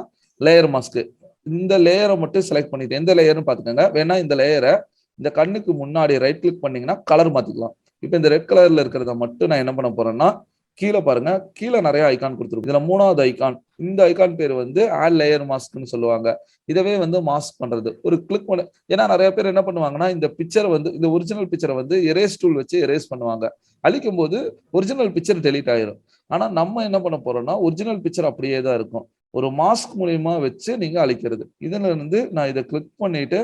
லேயர் மாஸ்க் இந்த லேயரை மட்டும் செலக்ட் பண்ணிட்டு, எந்த லேயர்னு பாத்துக்கோங்க. வேணா இந்த லேயரை இந்த கண்ணுக்கு முன்னாடி ரைட் கிளிக் பண்ணீங்கன்னா கலர் மாத்திக்கலாம். இப்போ இந்த ரெட் கலர்ல இருக்கிறத மட்டும் நான் என்ன பண்ண போறேன்னா கீழே பாருங்க, கீழே நிறைய ஐகான் கொடுத்துருக்கு. இதுல 3வது ஐகான், இந்த ஐகான் பேர் வந்து ஆட் லேயர் மாஸ்க்னு சொல்லுவாங்க. இதவே வந்து மாஸ்க் பண்றது ஒரு கிளிக் பண்ண. ஏன்னா நிறைய பேர் என்ன பண்ணுவாங்கன்னா இந்த பிக்சரை வந்து இந்த ஒரிஜினல் பிக்சரை வந்து எரேஸ் டூல் வச்சு எரேஸ் பண்ணுவாங்க. அழிக்கும் போது ஒரிஜினல் பிக்சர் டெலீட் ஆயிரும். ஆனா நம்ம என்ன பண்ண போறோம்னா ஒரிஜினல் பிக்சர் அப்படியே தான் இருக்கும். ஒரு மாஸ்க் மூலியமா வச்சு நீங்க அழிக்கிறது. இதுல இருந்து நான் இதை கிளிக் பண்ணிட்டு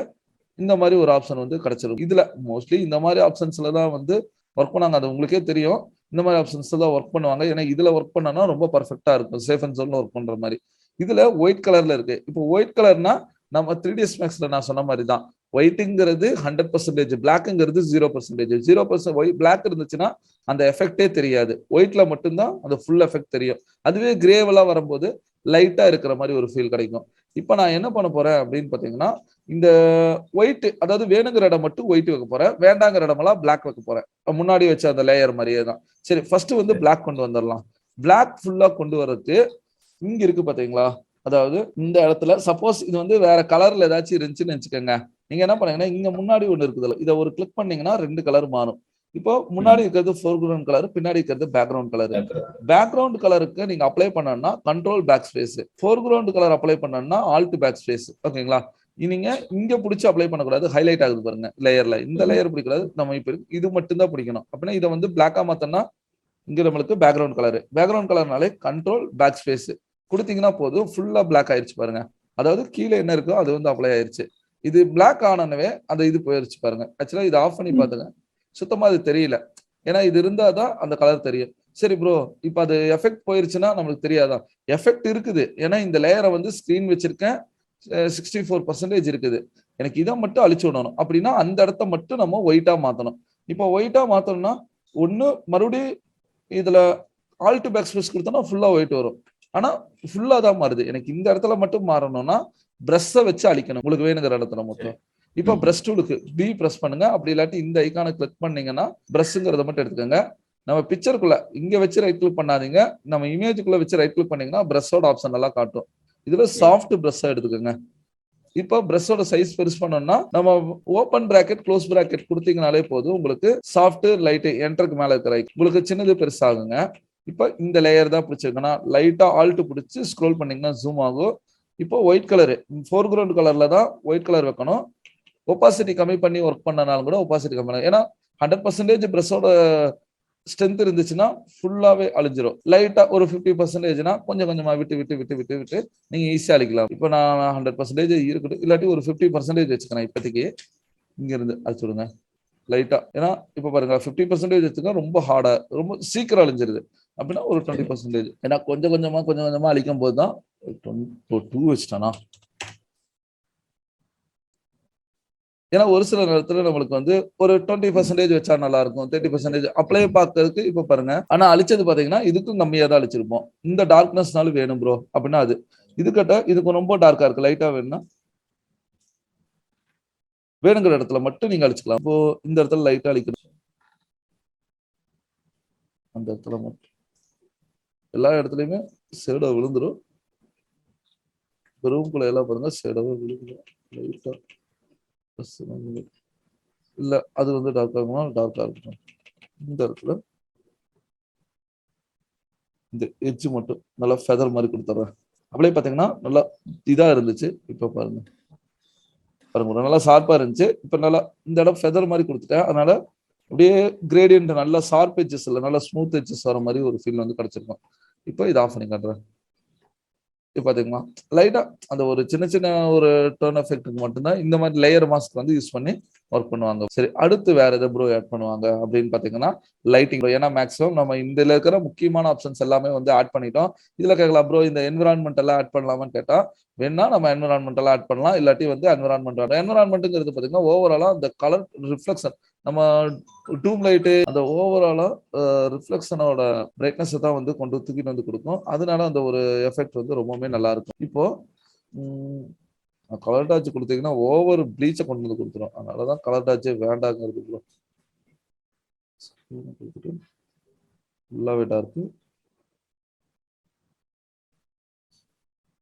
இந்த மாதிரி ஒரு ஆப்ஷன் வந்து கிடைச்சிடும். இதுல மோஸ்ட்லி இந்த மாதிரி ஆப்ஷன்ஸ்ல தான் வந்து ஒர்க் பண்ணாங்க. அது உங்களுக்கே தெரியும். இந்த மாதிரி ஆப்ஷன்ஸ் தான் ஒர்க் பண்ணுவாங்க. ஏன்னா இதுல ஒர்க் பண்ணனா ரொம்ப பர்ஃபெக்டா இருக்கும், சேஃப் அண்ட் ஜோன்ல ஒர்க் பண்ற மாதிரி. இதுல ஒயிட் கலர்ல இருக்கு. இப்போ ஒயிட் கலர்னா நம்ம 3ds Maxல நான் சொன்ன மாதிரி தான் ஒயிட்டுங்கிறது 100%, பிளாக்ங்கிறது 0%. 0% பிளாக் இருந்துச்சுன்னா அந்த எஃபெக்டே தெரியாது. ஒயிட்ல மட்டும்தான் அந்த ஃபுல் எஃபெக்ட் தெரியும். அதுவே கிரேவெல்லாம் வரும்போது லைட்டா இருக்கிற மாதிரி ஒரு ஃபீல் கிடைக்கும். இப்போ நான் என்ன பண்ண போறேன் அப்படின்னு பாத்தீங்கன்னா, இந்த ஒயிட், அதாவது வேணுங்கிற இடம் மட்டும் ஒயிட் வைக்க போறேன், வேண்டாங்கிற இடமெல்லாம் பிளாக் வைக்க போறேன். முன்னாடி வச்ச அந்த லேயர் மாதிரியே தான். சரி, ஃபர்ஸ்ட் வந்து பிளாக் கொண்டு வந்துடலாம். பிளாக் ஃபுல்லா கொண்டு வர்றது இங்க இருக்கு பாத்தீங்களா, அதாவது இந்த இடத்துல சப்போஸ் இது வந்து வேற கலர்ல ஏதாச்சும் இருந்துச்சுன்னு வச்சுக்கோங்க, நீங்க என்ன பண்ணீங்கன்னா இங்க முன்னாடி ஒண்ணு இருக்குதுல்ல, இதை ஒரு கிளிக் பண்ணீங்கன்னா 2 கலர் மாறும். இப்போ முன்னாடி இருக்கிறது ஃபோர்கிரவுண்ட் கலர், பின்னாடி இருக்கிறது பேக்ரவுண்ட் கலர். பேக்ரவுண்ட் கலருக்கு நீங்க அப்ளை பண்ணணும்னா control back space, foreground colour apply பண்ணணும்னா ஆல்ட் பேக் ஸ்பேஸ். ஓகேங்களா? நீங்க இங்க பிடிச்சி அப்ளை பண்ணக்கூடாது, ஹைலைட் ஆகுது பாருங்க லேயர்ல, இந்த லேயர் பிடிக்கூடாது, நம்ம இப்ப இது மட்டும் தான் பிடிக்கணும். அப்படின்னா இதை வந்து பிளாக்கா மாத்தோம்னா இங்க நம்மளுக்கு பேக்ரவுண்ட் கலர், பேக்ரவுண்ட் கலர்னாலே கண்ட்ரோல் பேக் ஸ்பேஸ் கொடுத்தீங்கன்னா போதும், ஃபுல்லா பிளாக் ஆயிருச்சு பாருங்க. அதாவது கீழே என்ன இருக்கோ அது வந்து அப்ளை ஆயிருச்சு. இது பிளாக் ஆனவே அந்த இது போயிருச்சு பாருங்க. ஆக்சுவலா இது ஆஃப் பண்ணி பாத்துங்க, சுத்தமா அது தெரியல. ஏன்னா இது இருந்தாதான் அந்த கலர் தெரியும். சரி ப்ரோ, இப்ப அது எஃபெக்ட் போயிருச்சுன்னா நம்மளுக்கு தெரியாதா? எஃபெக்ட் இருக்குது, ஏன்னா இந்த லேயரை வந்து ஸ்கிரீன் வச்சிருக்கேன், 64% இருக்குது. எனக்கு இதை மட்டும் அழிச்சு விடணும். அப்படின்னா அந்த இடத்த மட்டும் நம்ம ஒயிட்டா மாத்தணும். இப்போ ஒயிட்டா மாத்தணும்னா ஒண்ணு மறுபடியும் இதுல ஆல்ட் பேக் ஸ்பேஸ் கொடுத்தோம்னா ஃபுல்லா ஒயிட் வரும். ஆனா ஃபுல்லா தான் மாறுது. எனக்கு இந்த இடத்துல மட்டும் மாறணும்னா பிரஷ்ஷை வச்சு அழிக்கணும், உங்களுக்கு வேணுங்கிற இடத்துல மட்டும். இப்போ பிரஷ் டூலுக்கு பி பிரஸ் பண்ணுங்க, அப்படி இல்லாட்டி இந்த ஐக்கானை கிளிக் பண்ணீங்கன்னா பிரஷ்ங்கிறத மட்டும் எடுத்துக்கோங்க. நம்ம பிக்சருக்குள்ள இங்க வச்சு ரைட் கிளிக் பண்ணாதீங்க, நம்ம இமேஜுக்குள்ள வச்சு ரைட் கிளிக் பண்ணீங்கன்னா பிரஷோட ஆப்ஷன் எல்லாம் காட்டும். இதுல சாஃப்ட் பிரஷ்ஷா எடுத்துக்கோங்க. இப்போ பிரஷோட சைஸ் பெருசு பண்ணோம்னா நம்ம ஓப்பன் பிராக்கெட் க்ளோஸ் பிராக்கெட் கொடுத்தீங்கனாலே போதும், உங்களுக்கு சாஃப்ட் லைட் என்டருக்கு மேல இருக்கிற உங்களுக்கு சின்னது பெருசாகுங்க. இப்போ இந்த லேயர் தான் பிடிச்சிருக்குன்னா லைட்டா ஆல்ட் பிடிச்சி ஸ்க்ரோல் பண்ணீங்கன்னா ஜூம் ஆகும். இப்போ ஒயிட் கலரு ஃபோர்கிரவுண்ட் கலர்ல தான் ஒயிட் கலர் வைக்கணும். ஒப்பாசிட்டி கம்மி பண்ணி ஒர்க் பண்ணனாலும் கூட ஒப்பாசிட்டி கம்மி பண்ணலாம். ஏன்னா 100% பிரஷோட ஸ்ட்ரென்த் இருந்துச்சுன்னா ஃபுல்லாவே அழிஞ்சிரும். லைட்டா ஒரு 50%னா கொஞ்சம் கொஞ்சமா விட்டு விட்டு விட்டு விட்டு விட்டு நீங்க ஈஸியா அழிக்கலாம். இப்போ நான் 100% இருக்கட்டும், இல்லாட்டி ஒரு 50% வச்சுக்கிறேன் இப்போதைக்கு. இங்க இருந்து அழிச்சுடுங்க லைட்டா. ஏன்னா இப்ப பாருங்க 50% வச்சுக்க ரொம்ப ஹார்டா, ரொம்ப சீக்கிரம் அழிஞ்சிருது. அப்படின்னா ஒரு 20%. ஏன்னா கொஞ்சம் கொஞ்சமா அழிக்கும் போது தான் 2 வச்சுட்டானா. ஏன்னா ஒரு சில நேரத்துல நம்மளுக்கு வந்து ஒரு 20% வச்சா நல்லா இருக்கும், 30% அப்ளை பார்க்கறதுக்கு. இப்ப பாருங்க, ஆனா அழிச்சது பாத்தீங்கன்னா இதுக்கும் கம்மியா தான் அழிச்சிருப்போம். இந்த டார்க்னஸ்னாலும் வேணும் ப்ரோ அப்படின்னா அது இது கட்ட இதுக்கு ரொம்ப டார்க்கா இருக்கு, லைட்டா வேணும்னா வேணுங்கிற இடத்துல மட்டும் நீங்க அழிச்சுக்கலாம். இப்போ இந்த இடத்துல லைட்டா அழிக்கணும், அந்த இடத்துல மட்டும். எல்லா இடத்துலயுமே ஷேடோ விழுந்துரும். ரூம்குள்ள எல்லாம் பாருங்க ஷேடோவே விழுந்துரும் லைட்டா. இல்ல அது வந்து டார்க்கா இருக்கணும், டார்க்கா இருக்கணும். இந்த இடத்துல இந்த எட்ஜ் மட்டும் நல்லா ஃபெதர் மாதிரி கொடுத்துட்றேன். அப்படியே பாத்தீங்கன்னா நல்லா இதா இருந்துச்சு. இப்ப பாருங்க பாருங்க நல்லா ஷார்ப்பா இருந்துச்சு. இப்ப நல்லா இந்த இடம் ஃபெதர் மாதிரி கொடுத்துட்டேன். அதனால அப்படியே கிரேடியன்ட் நல்லா ஷார்ப் எட்ஜஸ் இல்லை, நல்லா ஸ்மூத் எட்ஜஸ் வர மாதிரி ஒரு ஃபீல் வந்து கிடைச்சிருக்கும். இப்போ இதை ஆஃப் பண்ணி காட்டுறேன். இப்போ பாத்தீங்களா லைட்டா அந்த ஒரு சின்ன சின்ன ஒரு டர்ன் எஃபெக்ட்டுக்கு மட்டும்தான் இந்த மாதிரி லேயர் மாஸ்க் வந்து யூஸ் பண்ணி ஒர்க் பண்ணுவாங்க. சரி, அடுத்து வேற எதை ப்ரோ ஆட் பண்ணுவாங்க அப்படின்னு பாத்தீங்கன்னா லைட்டிங். ஏன்னா மேக்ஸிமம் நம்ம இதுல இருக்கிற முக்கியமான ஆப்ஷன்ஸ் எல்லாமே வந்து ஆட் பண்ணிட்டோம். இதுல கேட்கலாம் ப்ரோ இந்த என்விரான்மெண்ட் எல்லாம் ஆட் பண்ணலாமான்னு கேட்டா, வேணா நம்ம என்விரான்மெண்ட் எல்லாம் ஆட் பண்ணலாம், இல்லாட்டி வந்து என்விரான்மெண்ட்ங்கிறது பாத்தீங்கன்னா ஓவராலா அந்த கலர் ரிஃப்ளெக்ஷன், நம்ம டூம் லைட்டு அந்த ஓவராலா ரிஃப்ளெக்ஷனோட பிரைட்னஸ் தான் வந்து தூக்கிட்டு வந்து கொடுக்கும். அதனால அந்த ஒரு எஃபெக்ட் வந்து ரொம்பவுமே நல்லா இருக்கும். இப்போ கலர் டாச் கொடுத்தீங்கன்னா ஓவர் ப்ளீச்சை கொண்டு வந்து கொடுத்துரும். அதனாலதான் கலர் டாச்சே வேண்டாங்கிறது ப்ரோ. ஃபுல்லாவே டார்க்கு.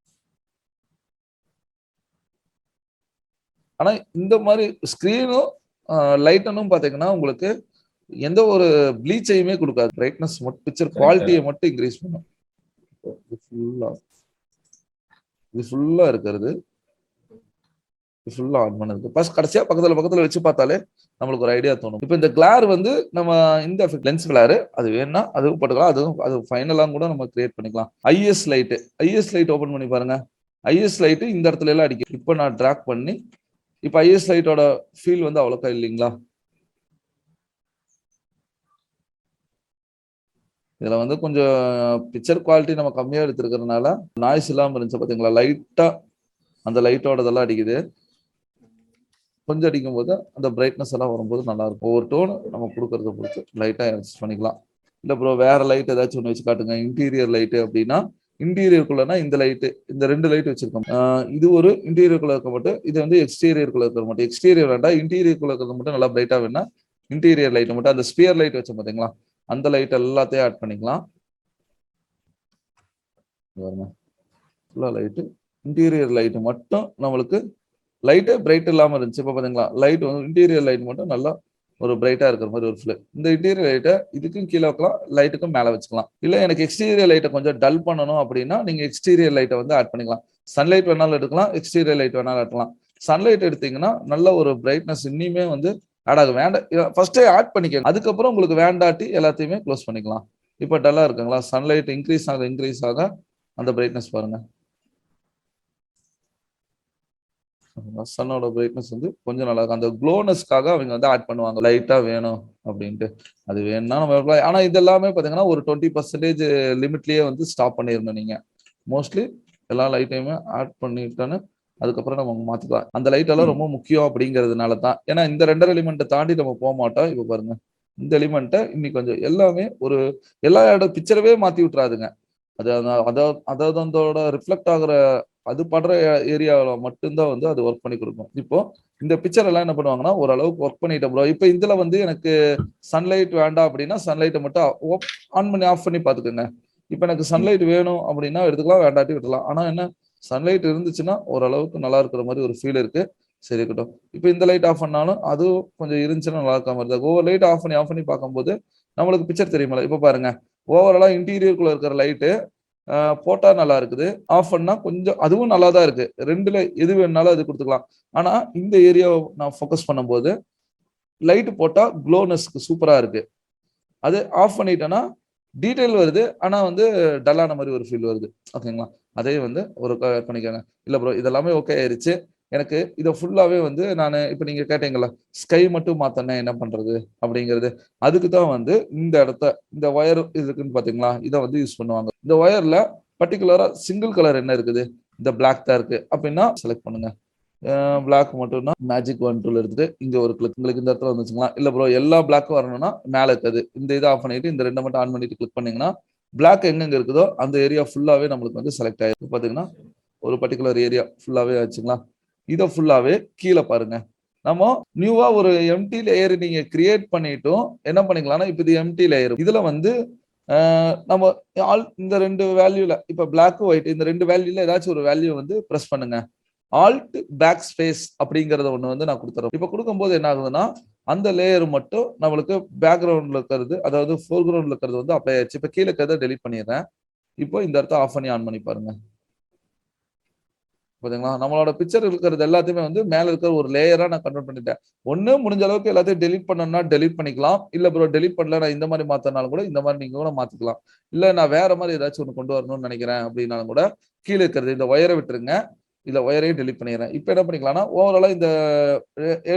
ஆனா இந்த மாதிரி ஸ்கிரீனும் லைட்டனும் பாத்தீங்கன்னா உங்களுக்கு எந்த ஒரு ப்ளீச்சையுமே கொடுக்காது. பிரைட்னஸ் மட்டும் பிக்சர் குவாலிட்டியை மட்டும் இன்க்ரீஸ் பண்ணும். இது ஃபுல்லா இருக்கிறது ஃபுல்லா ஆன் பண்ணது. ஃபர்ஸ்ட் கடைசியா பக்கத்துல வச்சு பார்த்தாலே நம்மளுக்கு ஒரு ஐடியா தோணும். இப்போ இந்த கிளார் வந்து நம்ம இந்த லென்ஸ் கிளார் அது வேணும்னா அதுவும் போட்டுக்கலாம், அது ஃபைனலா கூட நம்ம கிரியேட் பண்ணிக்கலாம். ஐஎஸ் லைட் ஓபன் பண்ணி பாருங்க. ஐஎஸ் லைட் இந்த இடத்துல எல்லாம் அடிக்கும். இப்போ நான் டிராக் பண்ணி இப்போ ஐஎஸ் லைட்டோட ஃபீல் வந்து அவ்வளோக்கா இல்லைங்களா. இதுல வந்து கொஞ்சம் பிக்சர் குவாலிட்டி நம்ம கம்மியா எடுத்துருக்கிறதுனால நாய்ஸ் இல்லாம இருந்துச்சு பாத்தீங்களா. லைட்டா அந்த லைட்டோட இதெல்லாம் அடிக்குது. கொஞ்சம் அடிக்கும் போது அந்த பிரைட்னஸ் எல்லாம் வரும்போது நல்லா இருக்கும். ஒவ்வொரு டோன் நம்ம கொடுக்கறத பொறுத்து லைட்டா அட்ஜஸ்ட் பண்ணிக்கலாம். இல்ல ப்ரோ வேற லைட் ஏதாச்சும் ஒன்று வச்சு காட்டுங்க, இன்டீரியர் லைட்டு அப்படின்னா, இன்டீரியருக்குள்ளனா இந்த லைட்டு, இந்த 2 லைட் வச்சிருக்கோம். இது ஒரு இன்டீரியருக்குள்ள இருக்க மட்டும், இது வந்து எக்ஸ்டீரியருக்குள்ள இருக்கிற மட்டும். எக்ஸ்டீரியர் வேண்டாம், இன்டீரியருக்குள்ள இருக்கிறது மட்டும் நல்லா பிரைட்டா வேணா இன்டீரியர் லைட் மட்டும், அந்த ஸ்பியர் லைட் வச்சோம் பாத்தீங்களா, அந்த லைட் எல்லாத்தையும் ஆட் பண்ணிக்கலாம். ஃபுல்லா லைட்டு, இன்டீரியர் லைட் மட்டும் நம்மளுக்கு லைட்டு பிரைட் இல்லாம இருந்துச்சு. இப்போ பாத்தீங்களா லைட் வந்து இன்டீரியர் லைட் மட்டும் நல்லா ஒரு பிரைட்டா இருக்கிற மாதிரி ஒரு ஃபில். இந்த இன்டீரியர் லைட்டை இதுக்கும் கீழே வைக்கலாம், லைட்டுக்கும் மேலே வச்சுக்கலாம். இல்லை எனக்கு எக்ஸ்டீரியர் லைட்டை கொஞ்சம் டல் பண்ணணும் அப்படின்னா நீங்க எக்ஸ்டீரியர் லைட்டை வந்து ஆட் பண்ணிக்கலாம். சன்லைட் வேணாலும் எடுக்கலாம், எக்ஸ்டீரியர் லைட் வேணாலும் எடுக்கலாம். சன்லைட் எடுத்தீங்கன்னா நல்ல ஒரு பிரைட்னஸ் இன்னுமே வந்து ஆட் ஆகும். வேண்டாம் ஃபர்ஸ்டே ஆட் பண்ணிக்கோங்க, அதுக்கப்புறம் உங்களுக்கு வேண்டாட்டி எல்லாத்தையுமே க்ளோஸ் பண்ணிக்கலாம். இப்போ டல்லா இருக்குங்களா, சன்லைட் இன்க்ரீஸ் ஆக அந்த பிரைட்னஸ் பாருங்க. சன்னோட பிரைட்னஸ் வந்து கொஞ்சம் நல்லா இருக்கும். அந்த க்ளோனஸ்க்காக அவங்க வந்து ஆட் பண்ணுவாங்க, லைட்டா வேணும் அப்படின்ட்டு. அது வேணும்னா நம்ம ஆனா இது எல்லாமே பாத்தீங்கன்னா ஒரு 20% லிமிட்லயே வந்து ஸ்டாப் பண்ணிருந்தோம். நீங்க மோஸ்ட்லி எல்லா லைட்டையுமே ஆட் பண்ணிட்டான்னு அதுக்கப்புறம் நம்ம மாத்திக்கலாம். அந்த லைட் எல்லாம் ரொம்ப முக்கியம் அப்படிங்கிறதுனால தான். ஏன்னா இந்த 2 எலிமெண்ட்டை தாண்டி நம்ம போக மாட்டோம். இப்ப பாருங்க, இந்த எலிமெண்ட்டை இன்னைக்கு கொஞ்சம் எல்லாமே ஒரு எல்லா பிக்சரவே மாத்தி விட்டுறாதுங்க. அதாவது அதோட ரிஃப்ளெக்ட் ஆகுற அது படுற ஏரியாவில மட்டும்தான் வந்து அது ஒர்க் பண்ணி கொடுக்கும். இப்போ இந்த பிக்சர் எல்லாம் என்ன பண்ணுவாங்கன்னா ஓரளவுக்கு ஒர்க் பண்ணிட்டோம் ப்ரோ, இப்போ இதுல வந்து எனக்கு சன்லைட் வேண்டாம் அப்படின்னா சன்லைட்டை மட்டும் ஆன் பண்ணி ஆஃப் பண்ணி பாத்துக்கோங்க. இப்போ எனக்கு சன்லைட் வேணும் அப்படின்னா எடுத்துக்கலாம், வேண்டாட்டி விட்டுலாம். ஆனா என்ன, சன்லைட் இருந்துச்சுன்னா ஓரளவுக்கு நல்லா இருக்கிற மாதிரி ஒரு ஃபீல் இருக்கு. சரி இருக்கட்டும். இப்போ இந்த லைட் ஆஃப் பண்ணாலும் அதுவும் கொஞ்சம் இருந்துச்சுன்னா நல்லா இருக்க மாதிரி தான். ஒவ்வொரு லைட் ஆஃப் பண்ணி பார்க்கும்போது நம்மளுக்கு பிக்சர் தெரியுமில்ல. இப்போ பாருங்க, ஓவராலா இன்டீரியருக்குள்ள இருக்கிற லைட்டு போட்டா நல்லா இருக்குது, ஆஃப் பண்ணா கொஞ்சம் அதுவும் நல்லா தான் இருக்கு. ரெண்டுல எது வேணாலும் அது கொடுத்துக்கலாம். ஆனா இந்த ஏரியாவை நான் ஃபோக்கஸ் பண்ணும்போது லைட் போட்டா க்ளோனஸ்க்கு சூப்பரா இருக்கு. அது ஆஃப் பண்ணிட்டேன்னா டீடைல் வருது, ஆனா வந்து டல்லான மாதிரி ஒரு ஃபீல் வருது. ஓகேங்களா, அதே வந்து ஒரு பண்ணிக்கோங்க. இல்ல ப்ரோ இதெல்லாமே ஓகே ஆயிருச்சு, எனக்கு இதை ஃபுல்லாவே வந்து நான் இப்ப நீங்க கேட்டீங்களா ஸ்கை மட்டும் மாத்தனா என்ன பண்றது அப்படிங்கிறது, அதுக்கு தான் வந்து இந்த இடத்த இந்த ஒயர் இருக்குன்னு பாத்தீங்களா, இதை வந்து யூஸ் பண்ணுவாங்க. இந்த ஒயர்ல பர்டிகுலரா சிங்கிள் கலர் என்ன இருக்குது, இந்த பிளாக் தான் இருக்கு அப்படின்னா செலக்ட் பண்ணுங்க. பிளாக் மட்டும்னா மேஜிக் 1 டூல் எடுத்துட்டு இங்க ஒரு கிளிக், உங்களுக்கு இந்த இடத்துல வந்துச்சுங்களா. இல்ல ப்ரோ எல்லா பிளாக்கும் வரணும்னா மேல இருக்குது இந்த இதை ஆஃப் பண்ணிட்டு இந்த 2 மட்டும் ஆன் பண்ணிட்டு கிளிக் பண்ணீங்கன்னா பிளாக் எங்கெங்க இருக்குதோ அந்த ஏரியா ஃபுல்லாவே நம்மளுக்கு வந்து செலக்ட் ஆயிருக்கு. பாத்தீங்கன்னா ஒரு பர்டிகுலர் ஏரியா ஃபுல்லாவே ஆச்சுங்களா. இதை ஃபுல்லாவே கீழே பாருங்க, நம்ம நியூவா ஒரு எம்டி லேயர் நீங்க கிரியேட் பண்ணிட்டும் என்ன பண்ணிக்கலாம்னா, இப்ப இது எம்டி லேயர், இதுல வந்து நம்ம இந்த 2 வேல்யூல இப்ப பிளாக் ஒயிட் இந்த 2 வேல்யூல ஏதாச்சும் ஒரு வேல்யூ வந்து பிரஸ் பண்ணுங்க. ஆல்ட் பேக் ஸ்பேஸ் அப்படிங்கறத ஒண்ணு வந்து நான் கொடுத்துறேன். இப்ப கொடுக்கும்போது என்ன ஆகுதுன்னா அந்த லேயர் மட்டும் நம்மளுக்கு பேக்ரவுண்ட்ல இருக்கிறது, அதாவது ஃபோர் கிரவுண்ட்ல இருக்கிறது வந்து அப்ளை ஆயிடுச்சு. இப்ப கீழே இருக்கிறத டெலிட் பண்ணிடுறேன். இப்போ இந்த இடத்த ஆஃப் பண்ணி ஆன் பண்ணி பாருங்க. பாத்தீங்களா, நம்மளோட பிக்சர் இருக்கிறது எல்லாத்தையுமே வந்து மேல இருக்கிற ஒரு லேயரா நான் கன்வெர்ட் பண்ணிட்டேன். ஒண்ணு முடிஞ்ச அளவுக்கு எல்லாத்தையும் டெலிட் பண்ணணும்னா டெலிட் பண்ணிக்கலாம். இல்ல ப்ரோ டெலிட் பண்ணல நான் இந்த மாதிரி மாத்தினாலும் கூட இந்த மாதிரி நீங்க கூட மாத்திக்கலாம். இல்ல நான் வேற மாதிரி ஏதாச்சும் ஒண்ணு கொண்டு வரணும்னு நினைக்கிறேன் அப்படின்னாலும் கூட கீழே இருக்கிறது இந்த ஒயரை விட்டுருங்க, இல்ல ஒயரையும் டெலிட் பண்ணிடுறேன். இப்போ என்ன பண்ணிக்கலாம்னா ஓவராலா இந்த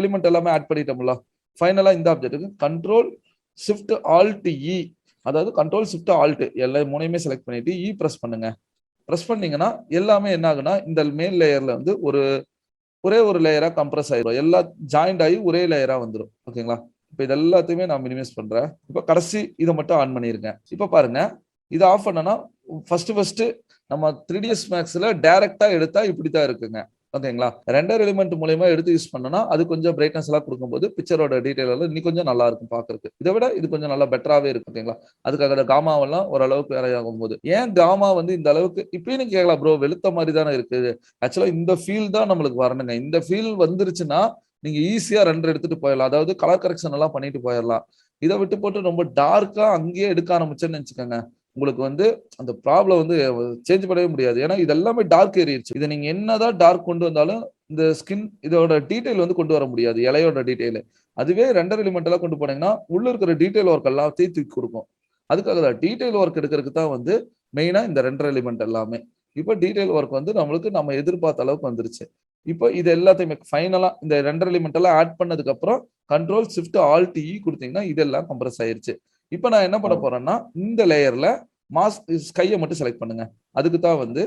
எலிமெண்ட் எல்லாமே ஆட் பண்ணிட்டோம்ல, ஃபைனலா இந்த ஆப்ஜெக்ட்டுக்கு கண்ட்ரோல் ஷிஃப்ட் ஆல்ட் இ, அதாவது கண்ட்ரோல் ஷிஃப்ட் ஆல்ட் எல்லா மூணையுமே செலக்ட் பண்ணிட்டு இ பிரஸ் பண்ணுங்க. பிரஸ் பண்ணீங்கன்னா எல்லாமே என்ன ஆகுனா இந்த மேல் லேயர்ல வந்து ஒரே ஒரு லேயரா கம்ப்ரஸ் ஆயிடும், எல்லாம் ஜாயிண்ட் ஆகி ஒரே லேயரா வந்துடும். ஓகேங்களா, இப்போ இது எல்லாத்தையுமே நான் மினிமைஸ் பண்றேன். இப்போ கடைசி இதை மட்டும் ஆன் பண்ணிருக்கேன். இப்போ பாருங்க, இதை ஆஃப் பண்ணனா ஃபர்ஸ்ட் நம்ம 3ds Maxல டைரக்டா எடுத்தா இப்படித்தான் இருக்குங்க. ஓகேங்களா, ரெண்டர் எலிமெண்ட் மூலமா எடுத்து யூஸ் பண்ணனா அது கொஞ்சம் பிரைட்னஸ் எல்லாம் கொடுக்கும்போது பிக்சரோட டீடைல் எல்லாம் இன்னும் கொஞ்சம் நல்லா இருக்கும் பாக்குறதுக்கு. இதை விட இது கொஞ்சம் நல்லா பெட்டராவே இருக்கும். ஓகேங்களா, அதுக்காக காமாவெல்லாம் ஓரளவுக்கு வேலை ஆகும் போது ஏன் காமா வந்து இந்த அளவுக்கு இப்பயும் நீங்க கேட்கலாம் ப்ரோ வெளுத்த மாதிரி தானே இருக்குது. ஆக்சுவலா இந்த ஃபீல் தான் நம்மளுக்கு வரணுங்க. இந்த ஃபீல் வந்துருச்சுன்னா நீங்க ஈஸியா ரெண்டர் எடுத்துட்டு போயிடலாம், அதாவது கலர் கரெக்ஷன் எல்லாம் பண்ணிட்டு போயிடலாம். இதை விட்டு போட்டு ரொம்ப டார்க்கா அங்கேயே எடுக்க ஆரம்பிச்சேன்னு நினைச்சுக்கோங்க, உங்களுக்கு வந்து அந்த ப்ராப்ளம் வந்து சேஞ்ச் பண்ணவே முடியாது. ஏன்னா இது எல்லாமே டார்க் ஏறிடுச்சு. இதை நீங்க என்னதான் டார்க் கொண்டு வந்தாலும் இந்த ஸ்கின் இதோட டீடைல் வந்து கொண்டு வர முடியாது, இலையோட டீடைல். அதுவே ரெண்டர் எலிமெண்ட் எல்லாம் கொண்டு போனீங்கன்னா உள்ள இருக்கிற டீடைல் ஒர்க் எல்லாத்தையும் தூக்கி கொடுக்கும். அதுக்காக தான் டீடைல் ஒர்க் எடுக்கிறதுக்கு தான் வந்து மெயினா இந்த ரெண்டர் எலிமெண்ட் எல்லாமே. இப்போ டீடைல் ஒர்க் வந்து நம்மளுக்கு நம்ம எதிர்பார்த்த அளவுக்கு வந்துருச்சு. இப்போ இது எல்லாத்தையுமே ஃபைனலா இந்த ரெண்டர் எலிமெண்ட் எல்லாம் ஆட் பண்ணதுக்கு அப்புறம் கண்ட்ரோல் ஷிஃப்ட் ஆல்ட் இ கொடுத்தீங்கன்னா இதெல்லாம் கம்ப்ரஸ் ஆயிருச்சு. இப்போ நான் என்ன பண்ண போறேன்னா இந்த லேயர்ல மாஸ்க் ஸ்கையை மட்டும் செலக்ட் பண்ணுங்க. அதுக்கு தான் வந்து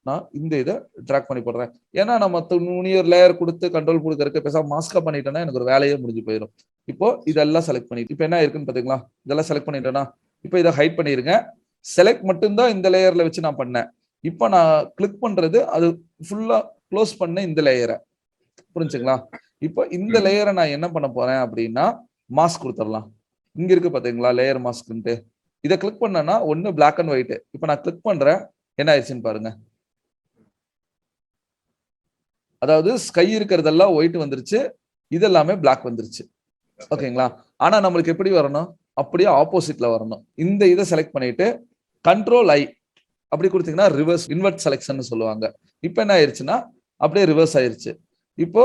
நான் இந்த இதை ட்ராக் பண்ணி போடுறேன். ஏன்னா நம்ம நுனியர் லேயர் கொடுத்து கண்ட்ரோல் கொடுக்கறதுக்கு பேசாம மாஸ்கா பண்ணிட்டேன்னா எனக்கு ஒரு வேலையே முடிஞ்சு போயிடும். இப்போ இதெல்லாம் செலக்ட் பண்ணிட்டு இப்போ என்ன இருக்குன்னு பாத்தீங்களா, இதெல்லாம் செலக்ட் பண்ணிட்டேன்னா இப்போ இதை ஹைட் பண்ணிருங்க. செலக்ட் மட்டும்தான் இந்த லேயர்ல வச்சு நான் பண்ணேன். இப்போ நான் கிளிக் பண்றது அது ஃபுல்லா க்ளோஸ் பண்ண இந்த லேயரை, புரிஞ்சுங்களா? இப்போ இந்த லேயரை நான் என்ன பண்ண போறேன் அப்படின்னா மாஸ்க் கொடுத்துடலாம். இங்க இருக்கு பாத்தீங்களா லேயர் மாஸ்க்ன்ட்டு, இதை கிளிக் பண்ணனா ஒன்னு பிளாக் அண்ட் ஒயிட். இப்போ நான் கிளிக் பண்றேன், என்ன ஆயிடுச்சுன்னு பாருங்க. அதாவது ஸ்கை இருக்கிறதெல்லாம் ஒயிட் வந்துருச்சு, இதெல்லாமே பிளாக் வந்துருச்சு. ஓகேங்களா? ஆனா நம்மளுக்கு எப்படி வரணும், அப்படியே ஆப்போசிட்ல வரணும். இந்த இதை செலக்ட் பண்ணிட்டு கண்ட்ரோல் ஐ அப்படி கொடுத்தீங்கன்னா ரிவர்ஸ் இன்வெர்ட் செலக்ஷன் சொல்லுவாங்க. இப்போ என்ன ஆயிருச்சுன்னா அப்படியே ரிவர்ஸ் ஆயிருச்சு. இப்போ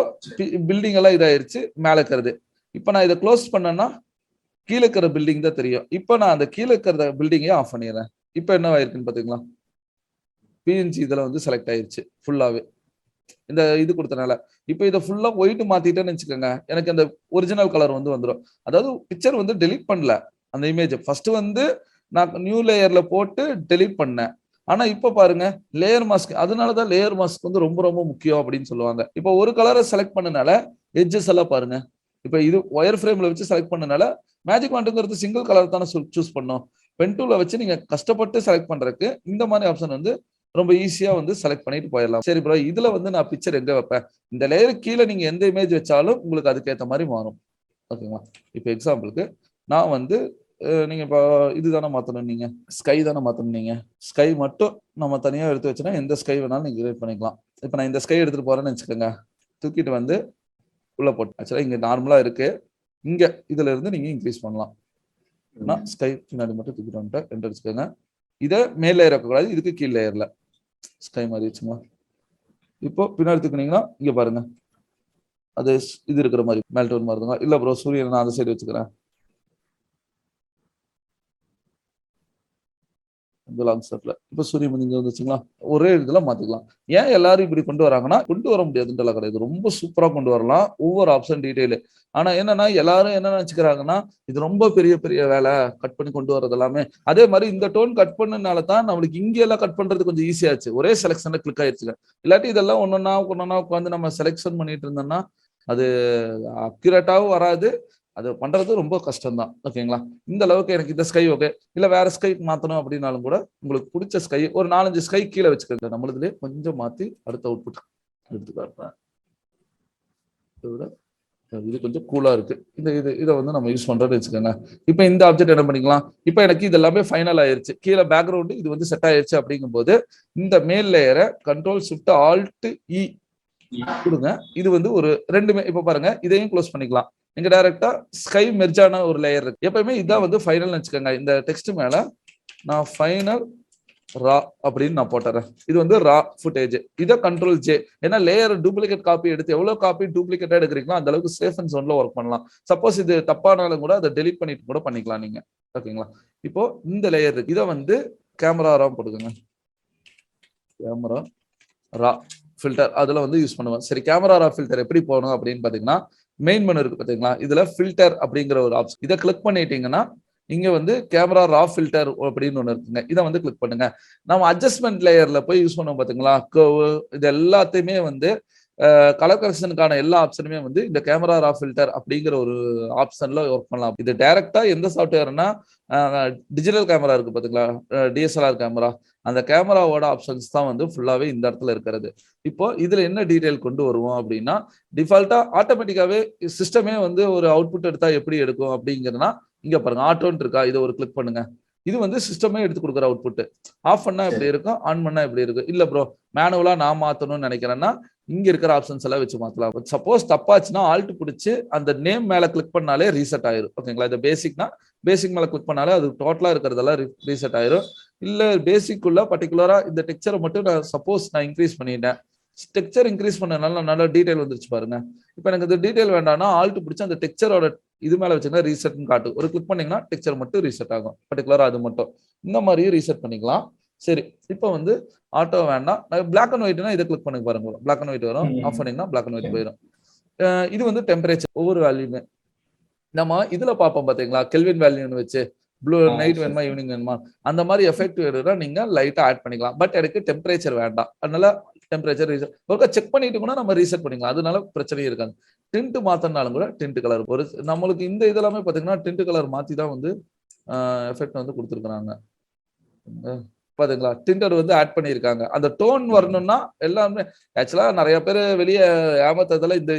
பில்டிங் எல்லாம் இதாயிருச்சு மேல இருக்கிறது. இப்போ நான் இதை க்ளோஸ் பண்ணேன்னா கீழே இருக்கிற பில்டிங் தான் தெரியும். இப்போ நான் அந்த கீழே இருக்கிற பில்டிங்கே ஆஃப் பண்ணிடுறேன். இப்போ என்ன ஆயிருக்குன்னு பாத்தீங்களா, பிஎன்ஜி இதுல வந்து செலக்ட் ஆயிருச்சு ஃபுல்லாவே இந்த இது கொடுத்தனால. இப்போ இதை ஃபுல்லா ஒயிட் மாத்திட்டேன்னு வச்சுக்கோங்க, எனக்கு அந்த ஒரிஜினல் கலர் வந்து வந்துடும். அதாவது பிக்சர் வந்து டெலீட் பண்ணல அந்த இமேஜ். ஃபர்ஸ்ட் வந்து நான் நியூ லேயர்ல போட்டு டெலீட் பண்ணேன். ஆனா இப்ப பாருங்க லேயர் மாஸ்க், அதனாலதான் லேயர் மாஸ்க் வந்து ரொம்ப ரொம்ப முக்கியம் அப்படின்னு சொல்லுவாங்க. இப்போ ஒரு கலரை செலக்ட் பண்ணனால எட்ஜஸ் எல்லாம் பாருங்க. இப்போ இது ஒயர் ஃப்ரேம்ல வச்சு செலக்ட் பண்ணனால மேஜிக் வாண்டுங்கிறது சிங்கிள் கலர் தானே சூஸ் பண்ணோம். பென் டூல வச்சு நீங்க கஷ்டப்பட்டு செலக்ட் பண்றதுக்கு இந்த மாதிரி ஆப்ஷன் வந்து ரொம்ப ஈஸியா வந்து செலக்ட் பண்ணிட்டு போயிடலாம். சரி ப்ரோ, இதுல வந்து நான் பிக்சர் எங்க வைப்பேன், இந்த லேயருக்கு கீழே நீங்க எந்த இமேஜ் வச்சாலும் உங்களுக்கு அதுக்கேற்ற மாதிரி மாறும். ஓகேங்களா? இப்போ எக்ஸாம்பிளுக்கு நான் வந்து நீங்க இப்போ இதுதானே மாத்தணும், நீங்க ஸ்கை தானே மாத்தணும். நீங்க ஸ்கை மட்டும் நம்ம தனியா எடுத்து வச்சுன்னா எந்த ஸ்கை வேணாலும் நீங்க கிரியேட் பண்ணிக்கலாம். இப்போ நான் இந்த ஸ்கை எடுத்துட்டு போறேன்னு வச்சுக்கோங்க, தூக்கிட்டு வந்து உள்ள போட்டு ஆக்சுவலா இங்க நார்மலா இருக்கு, இங்க இதுல இருந்து நீங்க இன்க்ரீஸ் பண்ணலாம். நான் ஸ்கை பின்னாடி மட்டும் தூக்கிட்டு வந்துட்டேன், என்டர் வச்சுக்கோங்க. இதை மேல் லேயர் இருக்கக்கூடாது, இதுக்கு கீழ் லேயர்ல ஸ்கை மாதிரி வச்சுங்களா. இப்போ பின்னாடி தூக்குனீங்கன்னா இங்க பாருங்க அது இது இருக்கிற மாதிரி மேல் டோன் மாறுதுங்க. இல்ல ப்ரோ சூரியன் நான் அந்த சைடு வச்சுக்கிறேன், லாங் ஷாட்ல இப்ப சூரியன் நீங்க வந்துச்சுங்களா, ஒரே இதுல மாத்திக்கலாம். ஏன் எல்லாரும் இப்படி கொண்டு வராங்கன்னா, கொண்டு வர முடியாதுன்றலாம் கிடையாது, ரொம்ப சூப்பரா கொண்டு வரலாம் ஒவ்வொரு ஆப்ஷன் டீடைல். ஆனா என்னன்னா எல்லாரும் என்ன நினைச்சுக்கிறாங்கன்னா இது ரொம்ப பெரிய பெரிய வேலை கட் பண்ணி கொண்டு வரது எல்லாமே. அதே மாதிரி இந்த டோன் கட் பண்ணனால தான் நம்மளுக்கு இங்க எல்லாம் கட் பண்றது கொஞ்சம் ஈஸியாச்சு, ஒரே செலக்ஷன்ல கிளிக் ஆயிடுச்சுங்க. இல்லாட்டி இதெல்லாம் ஒன்னொன்னா உட்காந்து நம்ம செலக்ஷன் பண்ணிட்டு இருந்தோம்னா அது அக்யூரேட்டாவும் வராது, அது பண்றது ரொம்ப கஷ்டம் தான். ஓகேங்களா? இந்த அளவுக்கு எனக்கு இந்த ஸ்கை ஓகே, இல்ல வேற ஸ்கை மாத்தணும் அப்படின்னாலும் கூட உங்களுக்கு பிடிச்ச ஸ்கை ஒரு 4-5 ஸ்கை கீழே வச்சுக்கோங்க. நம்மளதுலயே கொஞ்சம் மாத்தி அடுத்த அவுட்புட் எடுத்து காட்டுறேன். இது கொஞ்சம் கூலா இருக்கு, இந்த இதை வந்து நம்ம யூஸ் பண்றோம்னு வச்சுக்கோங்க. இப்போ இந்த ஆப்ஜெக்ட் என்ன பண்ணிக்கலாம், இப்போ எனக்கு இது எல்லாமே ஃபைனல் ஆயிருச்சு, கீழே பேக்ரவுண்டு இது வந்து செட் ஆயிருச்சு. அப்படிங்கும் போது இந்த மேல் லேயரை கண்ட்ரோல் ஷிஃப்ட் ஆல்ட் இ கொடுங்க. இது வந்து ஒரு ரெண்டுமே இப்போ பாருங்க, இதையும் க்ளோஸ் பண்ணிக்கலாம். இங்க டைரக்டா ஸ்கை மெர்ஜான ஒரு லேயர் இருக்கு. எப்பவுமே இதான் வந்து ஃபைனல் வச்சுக்கோங்க. இந்த டெக்ஸ்ட் மேல நான் ஃபைனல் ரா அப்படின்னு நான் போட்டுறேன். இது வந்து ரா ஃபுட்டேஜ். இதை கண்ட்ரோல் ஜே, ஏன்னா லேயர் டூப்ளிகேட் காப்பி எடுத்து எவ்வளவு காப்பி டூப்ளிகேட்டா எடுக்கிறீங்களோ அந்த அளவுக்கு சேஃப் அண்ட் சோன்ல ஒர்க் பண்ணலாம். சப்போஸ் இது தப்பானாலும் கூட அதை டெலிட் பண்ணிட்டு கூட பண்ணிக்கலாம் நீங்க. ஓகேங்களா? இப்போ இந்த லேயர் இருக்கு, இதை வந்து கேமரா ரா போட்டுக்கோங்க. கேமரா ரா ஃபில்டர் அதுல வந்து யூஸ் பண்ணுவேன். சரி, கேமரா ரா ஃபில்டர் எப்படி போகணும் அப்படின்னு பாத்தீங்கன்னா மெயின் மெனு இருக்கு பாத்தீங்களா, இதுல ஃபில்டர் அப்படிங்கிற ஒரு ஆப்ஷன், இதை கிளிக் பண்ணிட்டீங்கன்னா இங்க வந்து கேமரா ரா ஃபில்டர் அப்படின்னு ஒண்ணு இருக்குங்க. இதை வந்து கிளிக் பண்ணுங்க. நம்ம அட்ஜஸ்ட்மெண்ட் லேயர்ல போய் யூஸ் பண்ணுவோம் பாத்தீங்களா, இது எல்லாத்தையுமே வந்து கலர் கரெக்ஷனுக்கான எல்லா ஆப்ஷனுமே வந்து இந்த கேமரா ரா ஃபில்டர் அப்படிங்கிற ஒரு ஆப்ஷன்ல ஒர்க் பண்ணலாம். இது டைரக்டா எந்த சாஃப்ட்வேர்னா டிஜிட்டல் கேமரா இருக்கு பாத்தீங்களா, டிஎஸ்எல்ஆர் கேமரா, அந்த கேமராவோட ஆப்ஷன்ஸ் தான் வந்து ஃபுல்லாவே இந்த இடத்துல இருக்கிறது. இப்போ இதுல என்ன டீடைல் கொண்டு வருவோம் அப்படின்னா, டிஃபால்ட்டா ஆட்டோமேட்டிக்காவே சிஸ்டமே வந்து ஒரு அவுட்புட் எடுத்தா எப்படி எடுக்கும் அப்படிங்கிறதுனா இங்க பாருங்க ஆட்டோன்னு இருக்கா, இதை ஒரு கிளிக் பண்ணுங்க. இது வந்து சிஸ்டமே எடுத்து கொடுக்குற அவுட்புட். ஆஃப் பண்ணா எப்படி இருக்கும், ஆன் பண்ணா எப்படி இருக்கும். இல்ல ப்ரோ மேனுவலா நான் மாத்தணும்னு நினைக்கிறேன்னா இங்க இருக்கிற ஆப்ஷன்ஸ் எல்லாம் வச்சு மாத்தலாம். சப்போஸ் தப்பாச்சுன்னா ஆல்ட் பிடிச்சி அந்த நேம் மேல கிளிக் பண்ணாலே ரீசெட் ஆயிரும். ஓகேங்களா? இது பேசிக்னா பேசிக் மேல கிளிக் பண்ணாலே அது டோட்டலா இருக்கிறதெல்லாம் ரீசெட் ஆயிரும். இல்ல பேசிக் உள்ள பர்டிகுலரா இந்த டெக்ஸ்சரை மட்டும் நான் சப்போஸ் நான் இன்க்ரீஸ் பண்ணிட்டேன், டெக்ஸ்சர் இன்க்ரீஸ் பண்ணனால நல்ல டீடைல் வந்துருச்சு பாருங்க. இப்போ எனக்கு இந்த டீடைல் வேண்டாம்னா ஆல்ட் பிடிச்சி அந்த டெக்ஸ்சரோட இது மேல வச்சுன்னா ரீசெட்னு காட்டு, ஒரு கிளிக் பண்ணீங்கன்னா டெக்ஸ்சர் மட்டும் ரீசெட் ஆகும், பர்டிகுலரா அது மட்டும். இந்த மாதிரியும் ரீசெட் பண்ணிக்கலாம். சரி, இப்போ வந்து ஆட்டோ வேண்டாம், பிளாக் அண்ட் ஒயிட்னா இதை கிளிக் பண்ணி பாருங்க, பிளாக் அண்ட் ஒயிட் வரும். ஆஃப் பண்ணீங்கன்னா பிளாக் அண்ட் ஒயிட் போயிடும். இது வந்து டெம்பரேச்சர் ஒவ்வொரு வேல்யூமே நம்ம இதுல பார்ப்போம் பாத்தீங்களா, கெல்வின் வேல்யூன்னு வச்சு ப்ளூ நைட் சரி, வேணுமா சரி. ஈவினிங் வேணுமா அந்த மாதிரி எஃபெக்ட் வேணும்னா நீங்க லைட்டா ஆட் பண்ணிக்கலாம். பட் எனக்கு டெம்பரேச்சர் வேண்டாம், அதனால டெம்பரேச்சர் ரீசெட் ஒருக்கா செக் பண்ணிட்டு கூட நம்ம ரீசெட் பண்ணிக்கலாம், அதனால பிரச்சனையே இருக்காது. டிண்ட் மாத்தினாலும் கூட டிண்ட் கலர் ஒரு நம்மளுக்கு இந்த இதெல்லாமே பாத்தீங்கன்னா டிண்ட் கலர் மாத்தி தான் வந்து எஃபெக்ட் வந்து கொடுத்துருக்காங்க. பாத்தீங்களா டிண்டர் வந்து ஆட் பண்ணியிருக்காங்க. அந்த டோன் வரணும்னா எல்லாமே ஆக்சுவலா நிறைய பேர் வெளியே ஏமாத்ததுல இந்த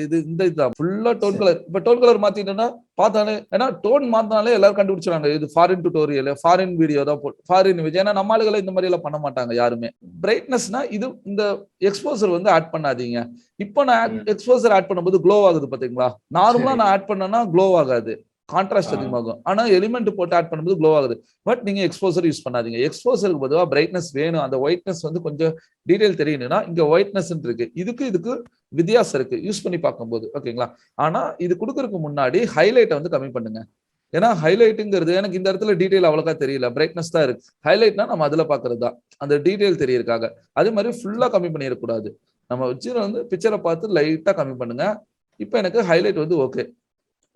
இதுதான் ஃபுல்லா டோன் சரி. கலர். இப்ப டோன் கலர் மாத்திட்டோம்னா பார்த்தாலே ஏன்னா டோன் மாத்தினாலே எல்லாரும் கண்டுபிடிச்சாங்க இது ஃபாரின் டுட்டோரியல் ஃபாரின் வீடியோ தான் ஃபாரின் வீடியோ. ஏன்னா நம்ம ஆளுகளை இந்த மாதிரி எல்லாம் பண்ண மாட்டாங்க யாருமே. பிரைட்னஸ்னா இது இந்த எக்ஸ்போசர் வந்து ஆட் பண்ணாதீங்க. இப்போ நான் எக்ஸ்போசர் ஆட் பண்ணும்போது க்ளோ ஆகுது பாத்தீங்களா, நார்மலா நான் ஆட் பண்ணேன்னா க்ளோ ஆகாது, கான்ட்ராஸ்ட் அதிகமாகும். ஆனா எலிமெண்ட் போட்டு ஆட் பண்ணும்போது க்ளோ ஆகுது. பட் நீங்க எக்ஸ்போசர் யூஸ் பண்ணாதீங்க. எக்ஸ்போசருக்கு பொதுவா பிரைட்னஸ் வேணும், அந்த ஒயிட்னஸ் வந்து கொஞ்சம் டீடைல் தெரியணும்னா இங்க ஒயிட்னஸ் இருக்கு, இதுக்கு வித்தியாசம் இருக்கு யூஸ் பண்ணி பார்க்கும்போது. ஓகேங்களா, ஆனா இது கொடுக்கறதுக்கு முன்னாடி ஹைலைட்டை வந்து கம்மி பண்ணுங்க. ஏன்னா ஹைலைட்டுங்கிறது எனக்கு இந்த இடத்துல டீடைல் அவ்வளோக்கா தெரியல, பிரைட்னஸ் தான் இருக்கு. ஹைலைட்னா நம்ம அதுல பாக்குறது தான் அந்த டீடைல் தெரியறதுக்காக. அதே மாதிரி ஃபுல்லா கம்மி பண்ணிடக்கூடாது. நம்ம வச்சு வந்து பிக்சரை பார்த்து லைட்டா கம்மி பண்ணுங்க. இப்போ எனக்கு ஹைலைட் வந்து ஓகே.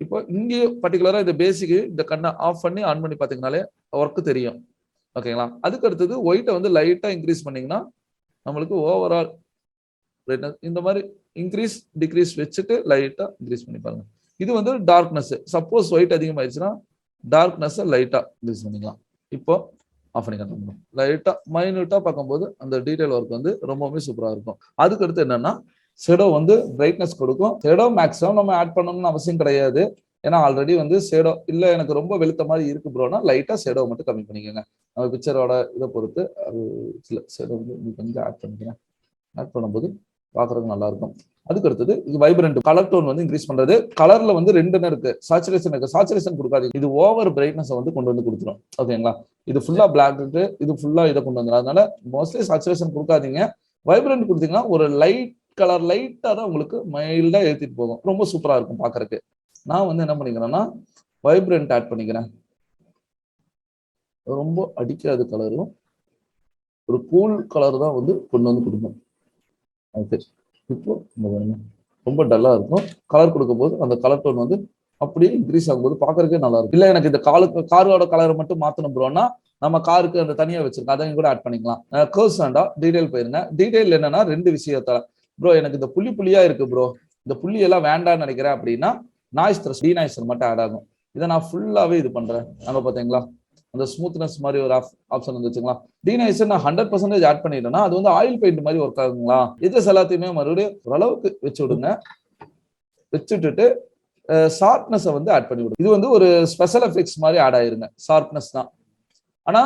இப்போ இங்கே பர்டிகுலரா இந்த பேசிக் இந்த கண்ணை ஆஃப் பண்ணி ஆன் பண்ணி பாத்தீங்கன்னாலே ஒர்க் தெரியும். ஓகேங்களா, அதுக்கு அடுத்தது ஒயிட்டை வந்து லைட்டா இன்க்ரீஸ் பண்ணீங்கன்னா நம்மளுக்கு ஓவரால் இந்த மாதிரி இன்க்ரீஸ் டிக்ரீஸ் வச்சுட்டு லைட்டா இன்க்ரீஸ் பண்ணி பாருங்க. இது வந்து டார்க்னஸ். சப்போஸ் ஒயிட் அதிகமாயிடுச்சுன்னா டார்க்னஸ் லைட்டா இன்க்ரீஸ் பண்ணிக்கலாம். இப்போ ஆஃப் பண்ணிக்கலாம். லைட்டா மைன்யூட்டா பார்க்கும்போது அந்த டீடைல் ஒர்க் வந்து ரொம்பவுமே சூப்பரா இருக்கும். அதுக்கு அடுத்து என்னன்னா ஷேடோ வந்து பிரைட்னஸ் கொடுக்கும். ஷேடோ மேக்ஸிமம் நம்ம ஆட் பண்ணணும்னு அவசியம் கிடையாது. ஏன்னா ஆல்ரெடி வந்து ஷேடோ இல்ல எனக்கு ரொம்ப வெளுத்த மாதிரி இருக்கு ப்ரோனா லைட்டா ஷேடோ மட்டும் கம்மி பண்ணிக்கோங்க. நம்ம பிக்சரோட இதை பொறுத்து அது சில ஷேடோ வந்து கொஞ்சம் ஆட் பண்ணிக்கிறேன். ஆட் பண்ணும்போது பாக்குறதுக்கு நல்லா இருக்கும். அதுக்கு அடுத்தது இது வைப்ரண்ட் கலர் டோன் வந்து இன்க்ரீஸ் பண்றது. கலர்ல வந்து ரெண்டுன்னு இருக்கு, சாச்சுரேஷன் இருக்கு. சாச்சுரேஷன் கொடுக்காதீங்க, இது ஓவர் பிரைட்னஸ் வந்து கொண்டு வந்து கொடுத்துரும். ஓகேங்களா, இது ஃபுல்லா பிளாக் இருக்கு, இது ஃபுல்லா இதை கொண்டு வந்துடும். அதனால மோஸ்ட்லி சாச்சுரேஷன் கொடுக்காதீங்க. வைப்ரண்ட் கொடுத்தீங்கன்னா ஒரு லைட் கலர் லைட்டா தான் உங்களுக்கு மைல்டா ஏத்திட்டு போகும், ரொம்ப சூப்பரா இருக்கும் பாக்குறதுக்கு. நான் வந்து என்ன பண்ணிக்கிறேன்னா வைப்ரண்ட் ஆட் பண்ணிக்கிறேன். ரொம்ப அடிக்காத கலரும் ஒரு கூல் கலர் தான் வந்து கொண்டு வந்து கொடுக்கும். இப்போ ரொம்ப டல்லா இருக்கும், கலர் கொடுக்கும் போது அந்த கலர் டோன் வந்து அப்படியே இன்க்ரீஸ் ஆகும்போது பாக்குறதுக்கே நல்லா இருக்கும். இல்ல எனக்கு இந்த காரோட கலரை மட்டும் மாத்தணும் ப்ரோனா நம்ம காருக்கு அந்த தனியா வச்சிருக்கோம், அதையும் கூட ஆட் பண்ணிக்கலாம். கர்வ்ஸ் வேண்டாம், டீடைல் போயிருங்க. டீடைல் என்னன்னா ரெண்டு விஷயத்தால ப்ரோ எனக்கு இந்த புள்ளி புள்ளியா இருக்கு ப்ரோ, இந்த புள்ளி எல்லாம் வேண்டாம்னு நினைக்கிறேன் அப்படின்னா நாய்ஸ் த்ரெஷ் டீநாய்ஸர் மட்டும் ஆட் ஆகும். இதை நான் ஃபுல்லாவே இது பண்றேன். அங்க பாத்தீங்களா அந்த ஸ்மூத்னஸ் மாதிரி ஒரு ஆப்ஷன் வந்துச்சுங்களா. டீநாய்ஸர் நான் 100% ஆட் பண்ணிட்டேன்னா அது வந்து ஆயில் பெயிண்ட் மாதிரி ஒர்க் ஆகுங்களா. இது எல்லாத்தையுமே மறுபடியும் ஓரளவுக்கு வச்சு விடுங்க. வச்சுட்டு ஷார்ப்னஸ் வந்து ஆட் பண்ணி விடுங்க. இது வந்து ஒரு ஸ்பெஷல் எஃபெக்ட்ஸ் மாதிரி ஆட் ஆயிருங்க. ஷார்ப்னஸ் தான், ஆனா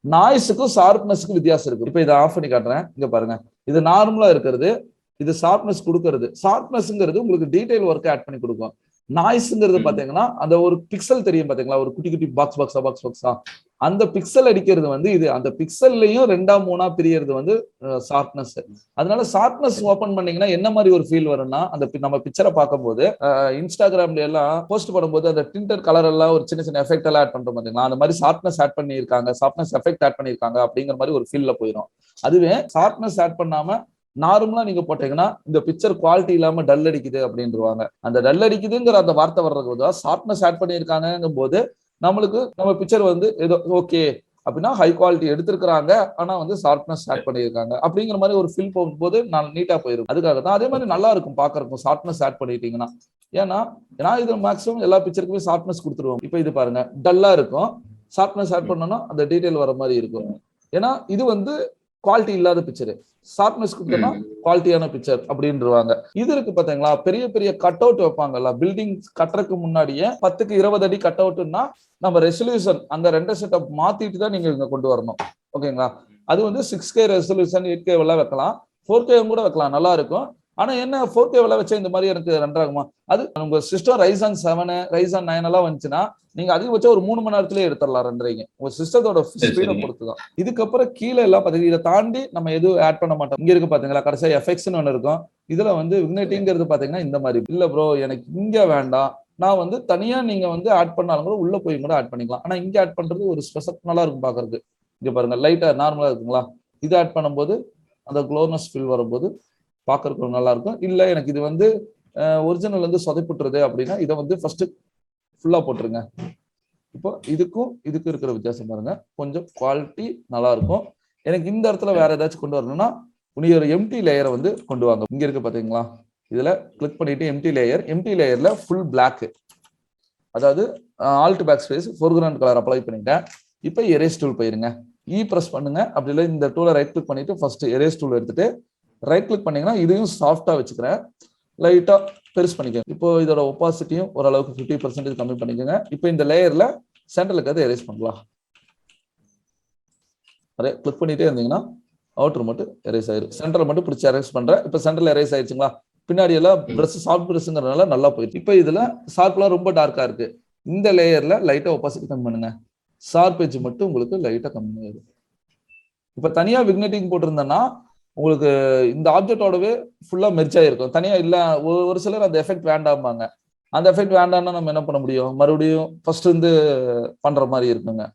நாய்ஸுக்கும் ஷார்ப்னஸ்க்கும் வித்தியாசம் இருக்கு. இப்போ இதை ஆஃப் பண்ணி காட்டுறேன், இங்க பாருங்க. இது நார்மலா இருக்கிறது, இது ஷார்ப்னஸ் கொடுக்கறது. ஷார்ப்னஸ்ங்கிறது உங்களுக்கு டீடைல் ஒர்க் ஆட் பண்ணி கொடுக்கும். நாய்ஸ்ங்கிறது பாத்தீங்கன்னா அந்த ஒரு பிக்சல் தெரியும் பாத்தீங்களா, ஒரு குட்டி குட்டி பாக்ஸா அந்த பிக்சல் அடிக்கிறது வந்து இது. அந்த பிக்சல்லையும் 2-3 பிரியறது வந்து ஷார்ப்னஸ். அதனால ஷார்ப்னஸ் ஓபன் பண்ணீங்கன்னா என்ன மாதிரி ஒரு ஃபீல் வரும்னா அந்த நம்ம பிக்சரை பார்க்கும்போது இன்ஸ்டாகிராம்ல எல்லாம் போஸ்ட் பண்ணும்போது அந்த டிண்டர் கலர் எல்லாம் ஒரு சின்ன சின்ன எஃபெக்ட் எல்லாம் ஆட் பண்றோம் பாத்தீங்களா, அந்த மாதிரி ஷார்ப்னஸ் ஆட் பண்ணியிருக்காங்க, ஷார்ப்னஸ் எஃபெக்ட் ஆட் பண்ணியிருக்காங்க அப்படிங்கிற மாதிரி ஒரு ஃபீல்ல போயிடும். அதுவே ஷார்ப்னஸ் ஆட் பண்ணாம நார்மலா நீங்க போட்டீங்கன்னா இந்த பிக்சர் குவாலிட்டி இல்லாம டல் அடிக்குது அப்படின்றாங்க. அந்த டல் அடிக்குதுங்கிற அந்த வார்த்தை வர்றது போது ஷார்ப்னஸ் ஆட் பண்ணியிருக்காங்கும் போது நம்மளுக்கு நம்ம பிக்சர் வந்து ஏதோ ஓகே அப்படின்னா ஹை குவாலிட்டி எடுத்திருக்கிறாங்க, ஆனா வந்து ஷார்ப்னஸ் ஆட் பண்ணியிருக்காங்க அப்படிங்கிற மாதிரி ஒரு ஃபீல் போகும்போது நான் நீட்டா போயிருக்கும். அதுக்காக தான் அதே மாதிரி நல்லா இருக்கும் பாக்குறதுக்கும் ஷார்ப்னஸ் ஆட் பண்ணிட்டீங்கன்னா. ஏன்னா நான் இது மேக்ஸிமம் எல்லா பிக்சருக்குமே ஷார்ப்னஸ் கொடுத்துருவோம். இப்போ இது பாருங்க டல்லா இருக்கும், ஷார்ப்னஸ் ஆட் பண்ணோம்னா அந்த டீடைல் வர மாதிரி இருக்கும். ஏன்னா இது வந்து குவாலிட்டி இல்லாத பிக்சர், ஷார்ப்னஸ் கொடுத்தோம்னா குவாலிட்டியான பிக்சர் அப்படின்றாங்க. இது இருக்கு பாத்தீங்களா, பெரிய பெரிய கட் அவுட் வைப்பாங்கல்ல, பில்டிங் கட்டுறதுக்கு முன்னாடியே 10க்கு 20 அடி கட் அவுட்னா நம்ம ரெசல்யூஷன் அந்த 2 செட்டப் மாத்திட்டு தான் நீங்க இங்க கொண்டு வரணும். ஓகேங்களா, அது வந்து 6K ரெசல்யூஷன் 8K எல்லாம் வைக்கலாம், 4K கூட வைக்கலாம், நல்லா இருக்கும். ஆனா என்ன 4K வச்சா இந்த மாதிரி எனக்கு ரெண்டாகுமா? அது உங்க சிஸ்டம் Ryzen 7 Ryzen 9 எல்லாம் வந்துச்சுன்னா நீங்க அதிகபட்சம் ஒரு 3 மணி நேரத்திலேயே எடுத்துடலாம் ரெண்டரைங்க, உங்க சிஸ்டத்தோட ஸ்பீடை பொறுத்து தான். இதுக்கப்புறம் கீழே எல்லாம் பாத்தீங்கன்னா இதை தாண்டி நம்ம எதுவும் ஆட் பண்ண மாட்டோம். இங்க இருக்கு பாத்தீங்களா கடைசியா எஃபெக்ட்ஸ்னு ஒண்ணு இருக்கும். இதுல வந்து விக்னேட்டிங்கிறது பாத்தீங்கன்னா இந்த மாதிரி இல்ல ப்ரோ எனக்கு இங்க வேண்டாம், நான் வந்து தனியா நீங்க வந்து ஆட் பண்ணாலும் கூட உள்ள போய் கூட ஆட் பண்ணிக்கலாம். ஆனா இங்க ஆட் பண்றது ஒரு ஸ்பெஷல் நல்லா இருக்கும் பாக்குறது. இங்க பாருங்க லைட்டா நார்மலா இருக்குங்களா, இது ஆட் பண்ணும்போது அந்த க்ளோனஸ் ஃபீல் வரும்போது பாக்குறதுக்கு நல்லா இருக்கும். இல்ல எனக்கு இது வந்து ஒரிஜினல் வந்து சொதைப்புட்டுறது அப்படின்னா இதை வந்து ஃபர்ஸ்ட் ஃபுல்லா போட்டுருங்க. இப்போ இதுக்கும் இருக்கிற வித்தியாசம் பாருங்க, கொஞ்சம் குவாலிட்டி நல்லா இருக்கும். எனக்கு இந்த இடத்துல வேற ஏதாச்சும் கொண்டு வரணும்னா ஒரு எம்டி லேயரை வந்து கொண்டு வாங்க. இங்க இருக்கு பாத்தீங்களா, இதுல கிளிக் பண்ணிட்டு எம்டி லேயர்ல ஃபுல் பிளாக், அதாவது alt back space foreground colour apply பண்ணிட்டேன். இப்போ எரேஸ் டூல் போயிருங்க, பிரஸ் பண்ணுங்க. அப்படி இல்லை இந்த டூலை ரைட் கிளிக் பண்ணிட்டு ஃபர்ஸ்ட் எரேஸ் டூல் எடுத்துட்டு ரைட் கிளிக் பண்ணீங்கன்னா இதையும் சாஃப்டா வச்சுக்கிறேன், லைட்டா பெருசு பண்ணிக்கோங்க. இப்போ இதோட ஒப்பாசிட்டியும் ஓரளவுக்கு 50% கம்மி பண்ணிக்கோங்க. இப்போ இந்த லேயர்ல சென்டர்ல இருக்கிறத எரேஸ் பண்ணலாம். அதே கிளிக் பண்ணிட்டே இருந்தீங்கன்னா அவுட்டர் மட்டும் எரேஸ் ஆயிரும். சென்டர் மட்டும் பிடிச்சி எரேஸ் பண்றேன். இப்போ சென்டர்ல எரேஸ் ஆயிடுச்சுங்களா? பின்னாடி எல்லாம் பிரஷ் சாஃப்ட் பிரஷ்ங்கிறதுனால நல்லா போயிடுச்சு. இப்போ இதுல ஷார்ப்லாம் ரொம்ப டார்க்கா இருக்கு. இந்த லேயர்ல லைட்டா ஒப்பாசிட்டி கம்மி பண்ணுங்க, ஷார்ப் எட்ஜ் மட்டும் உங்களுக்கு லைட்டா கம்மி ஆயிடும். இப்ப தனியா விக்னேட்டிங் போட்டிருந்தேன்னா உங்களுக்கு இந்த ஆப்ஜெக்டோடவே ஃபுல்லா மெர்ஜ் ஆயிருக்கும். தனியா இல்ல ஒரு சிலர் அந்த எஃபெக்ட் வேண்டாம்பாங்க. அந்த எஃபெக்ட் வேண்டாம்னா நம்ம என்ன பண்ண முடியும், மறுபடியும் ஃபர்ஸ்ட் இருந்து பண்ற மாதிரி இருக்குங்க.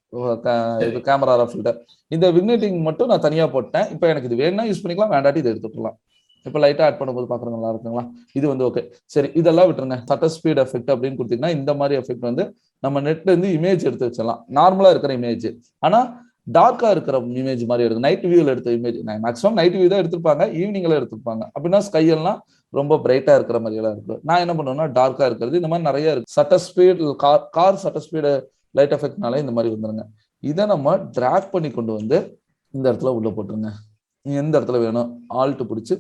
இது கேமரா ஃபில்டர், இந்த விக்னேட்டிங் மட்டும் நான் தனியா போட்டேன். இப்போ எனக்கு இது வேணும்னா யூஸ் பண்ணிக்கலாம், வேண்டாட்டி இதை எடுத்துக்கலாம். இப்போ லைட்டா ஆட் பண்ணும்போது பாக்குறது நல்லா இருக்குங்களா? இது வந்து ஓகே. சரி, இதெல்லாம் விட்டுருங்க. சட்டர் ஸ்பீட் எஃபெக்ட் அப்படின்னு கொடுத்தீங்கன்னா இந்த மாதிரி எஃபெக்ட் வந்து நம்ம நெட்ல இருந்து இமேஜ் எடுத்து வச்சிடலாம். நார்மலா இருக்கிற இமேஜ், ஆனா டார்க்கா இருக்கிற இமேஜ் மாதிரி எடுக்கும். நைட் வியூல எடுத்த இமேஜ், மேக்ஸிமம் நைட் வியூ தான் எடுத்திருப்பாங்க, ஈவினிங்ல எடுத்திருப்பாங்க. அப்படின்னா ஸ்கை எல்லாம் ரொம்ப பிரைட்டா இருக்கிற மாதிரி எல்லாம் இருக்கு. நான் என்ன பண்ணுவேன்னா டார்க்கா இருக்கிறது இந்த மாதிரி நிறைய இருக்கு. சட்டர் ஸ்பீட் கார் சட்டர் ஸ்பீடு லைட் எஃபெக்ட்னால இந்த மாதிரி வந்துருங்க. இதை நம்ம டிராக் பண்ணி கொண்டு வந்து இந்த இடத்துல உள்ள போட்டுருங்க. எந்த இடத்துல வேணும் ஆல்ட் பிடிச்சி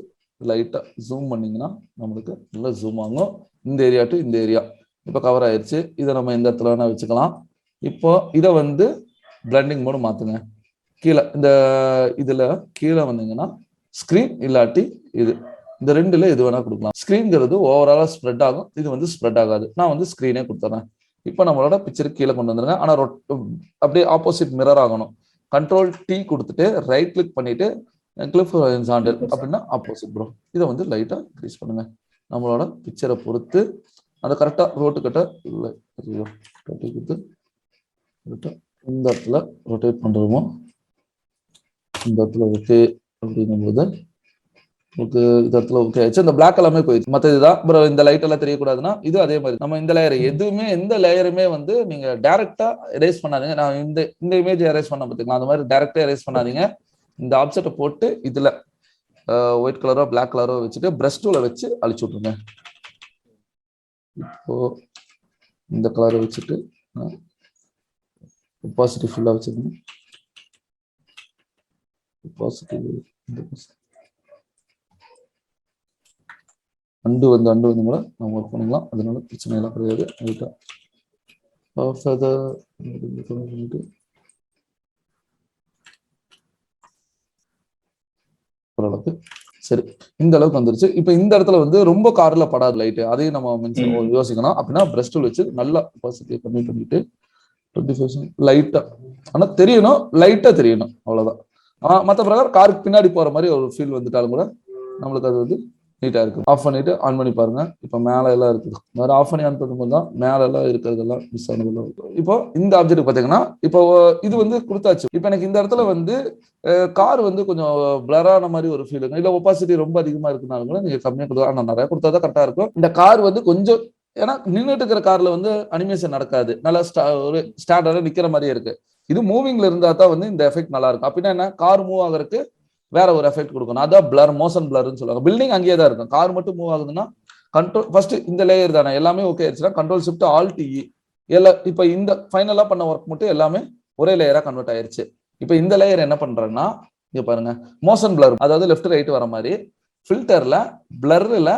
லைட்டா ஜூம் பண்ணீங்கன்னா நம்மளுக்கு நல்லா ஜூம் ஆகும். இந்த ஏரியா டு இந்த ஏரியா இப்போ கவர் ஆயிடுச்சு. இதை நம்ம எந்த இடத்துல வேணா வச்சுக்கலாம். இப்போ இதை வந்து பிளண்டிங் மோடு மாத்துங்க. கீழே இந்த இதுல கீழே வந்தீங்கன்னா ஸ்கிரீன் இல்லாட்டி இது, இந்த ரெண்டுல எது வேணா கொடுக்கலாம். ஸ்கிரீன்ங்கிறது ஓவராலா ஸ்ப்ரெட் ஆகும், இது வந்து ஸ்ப்ரெட் ஆகாது. நான் வந்து ஸ்கிரீனே கொடுத்துறேன். இப்போ நம்மளோட பிக்சருக்கு கீழே கொண்டு வந்துருங்க. ஆனா அப்படியே ஆப்போசிட் மிரர் ஆகணும். கண்ட்ரோல் டி கொடுத்துட்டு ரைட் கிளிக் பண்ணிட்டு கிளிப் ஹாரிசான்டல் அப்படின்னா ஆப்போசிட் ப்ரோ. இதை வந்து லைட்டா இன்க்ரீஸ் பண்ணுங்க. நம்மளோட பிக்சரை பொறுத்து அதை கரெக்டா ரோட்டு கட்ட கொடுத்து இந்த இடத்துல ரொட்டேட் பண்றோமோ இந்த இடத்துல ஓகே அப்படிங்கும்போது ஓகே, இந்த இடத்துல ஓகே ஆயிடுச்சு. இந்த பிளாக் எல்லாமே போயிடுச்சு. மற்ற இதுதான் ப்ரோ. இந்த லைட் எல்லாம் தெரியக்கூடாதுன்னா இது அதே மாதிரி நம்ம இந்த லேயர் எதுவுமே எந்த லேயருமே வந்து நீங்க டைரக்டா எரேஸ் பண்ணாதீங்க. நான் இந்த இமேஜ் எரேஸ் பண்ண பார்த்தீங்களா, அந்த மாதிரி டைரக்டா எரேஸ் பண்ணாதீங்க. இந்த ஆப்ஜெக்டை போட்டு இதுல ஒயிட் கலரோ பிளாக் கலரோ வச்சுட்டு பிரஷ் டூல வச்சு அழிச்சு விட்டுருங்க. இப்போ இந்த கலரை வச்சுட்டு ஒப்பாசிட்டி ஃபுல்லா வச்சுக்கணும். ஒப்பாசிட்டி அண்டு வந்து கூட நம்ம ஒர்க் பண்ணிக்கலாம், அதனால பிரச்சனை எல்லாம் கிடையாது. ரைட்டா ஓரளவுக்கு சரி, இந்த அளவுக்கு வந்துருச்சு. இப்போ இந்த இடத்துல வந்து ரொம்ப கார்ல படாது லைட்டு, அதையும் நம்ம யோசிக்கணும். அப்படின்னா பிரஷ் டூல் வச்சு நல்லா ஒப்பாசிட்டியை கம்மி பண்ணிட்டு 20% லைட்டா, ஆனா தெரியணும், லைட்டா தெரியணும், அவ்வளவுதான். மற்ற பிரகாரம் காருக்கு பின்னாடி போற மாதிரி ஒரு ஃபீல் வந்துட்டாலும் கூட நம்மளுக்கு அது வந்து நீட்டா இருக்கு. ஆஃப் பண்ணிட்டு ஆன் பண்ணி பாருங்க. இப்போ மேல எல்லாம் இருக்குது, வேற ஆஃப் பண்ணி ஆன் பண்ணும்போது தான் மேல எல்லாம் இருக்கிறதெல்லாம் மிஸ் ஆனதெல்லாம். இப்போ இந்த ஆப்ஜெக்ட் பாத்தீங்கன்னா இப்போ இது வந்து கொடுத்தாச்சு. இப்போ எனக்கு இந்த இடத்துல வந்து கார் வந்து கொஞ்சம் பிளரான மாதிரி ஒரு ஃபீல், இல்ல ஒப்பாசிட்டி ரொம்ப அதிகமா இருக்குனாலும் கூட நீங்க கம்மியா கொடுத்தா, ஆனா நிறைய கொடுத்தாதான் கரெக்டா இருக்கும். இந்த கார் வந்து கொஞ்சம், ஏன்னா நின்றுட்டு இருக்கிற கார்ல வந்து அனிமேஷன் நடக்காது, நல்லா ஒரு ஸ்டாண்டர்டா நிக்கிற மாதிரியே இருக்கு. இது மூவிங்ல இருந்தா தான் வந்து இந்த எஃபெக்ட் நல்லா இருக்கும். அப்படின்னா என்ன, கார் மூவ் ஆகிறதுக்கு வேற ஒரு எஃபெக்ட் கொடுக்கணும், அதான் பிளர், மோஷன் பிளர்னு சொல்லுவாங்க. பில்டிங் அங்கேயே தான் இருக்கும், கார் மட்டும் மூவ் ஆகுதுன்னா கண்ட்ரோல் ஃபர்ஸ்ட் இந்த லேயர் தானே எல்லாமே ஓகே ஆயிடுச்சுன்னா கண்ட்ரோல் ஷிஃப்ட் ஆல்ட் இ எல்லாம். இப்போ இந்த ஃபைனலா பண்ண ஒர்க் மட்டும் எல்லாமே ஒரே லேயரா கன்வெர்ட் ஆயிருச்சு. இப்போ இந்த லேயர் என்ன பண்றேன்னா இங்க பாருங்க, மோஷன் பிளர், அதாவது லெஃப்ட் ரைட் வர மாதிரி. ஃபில்டர்ல பிளர்ல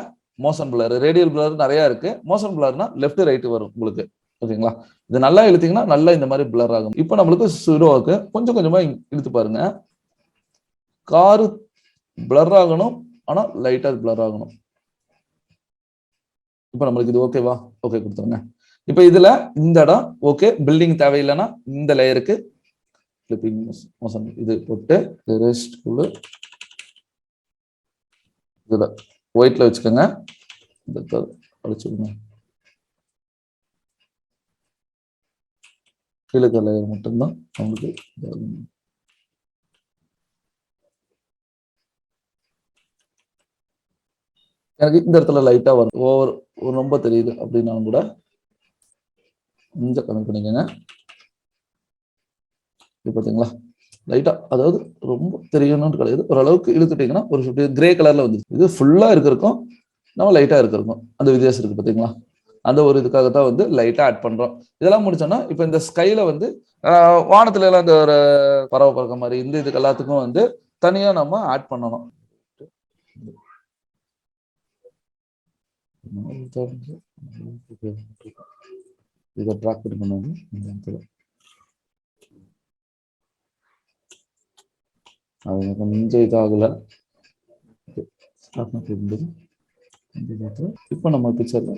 மோஷன் பிளர், ரேடியல் பிளர் நிறைய இருக்கு. மோஷன் பிளர்னா லெஃப்ட் ரைட் வரும் உங்களுக்கு, ஓகேங்களா? இது நல்லா இழுத்தீங்கன்னா நல்லா இந்த மாதிரி பிளர் ஆகும். இப்போ நம்மளுக்கு சுரோவுக்கு கொஞ்சம் கொஞ்சமா இழுத்து பாருங்க. காரு பிளர் ஆகணும், ஆனா லைட்டா பிளர் ஆகணும். இப்போ நம்மளுக்கு இது ஓகேவா? ஓகே கொடுத்துருங்க. இப்போ இதுல இந்த இடம் ஓகே, பில்டிங் தேவையில்லைன்னா இந்த லேயருக்கு கிளிப்பிங் மோஷன் இது போட்டு இதுல ஒயிட்ல வச்சுக்கோங்க, அழிச்சுடுங்க. கீழே லேயர் மட்டும்தான் நம்மளுக்கு எனக்கு இந்த இடத்துல லைட்டா வரும், ஓவர் ரொம்ப தெரியுது அப்படின்னாலும் கூட கொஞ்சம் கம்மி பண்ணிக்கோங்க. இது பார்த்தீங்களா லைட்டா, அதாவது ரொம்ப தெரியணும்னு கிடையாது, ஓரளவுக்கு இழுத்துட்டீங்கன்னா ஒரு கிரே கலர்ல வந்து இது ஃபுல்லா இருக்கிறக்கும் நம்ம லைட்டா இருக்கிறக்கும் அந்த வித்தியாசம் இருக்கு பார்த்தீங்களா. அந்த ஒரு இதுக்காக தான் வந்து லைட்டா ஆட் பண்றோம். இதெல்லாம் முடிச்சோம்னா இப்போ இந்த ஸ்கைல வந்து வானத்துல எல்லாம் இந்த ஒரு பறவை பறக்க மாதிரி இந்த இதுக்கு எல்லாத்துக்கும் வந்து தனியா நம்ம ஆட் பண்ணணும். இதை ட்ராக் பண்ணி பண்ணுவாங்க இந்த இடத்துல. அது கொஞ்சம் இதாகல. இப்போ நம்ம பிக்சர்ல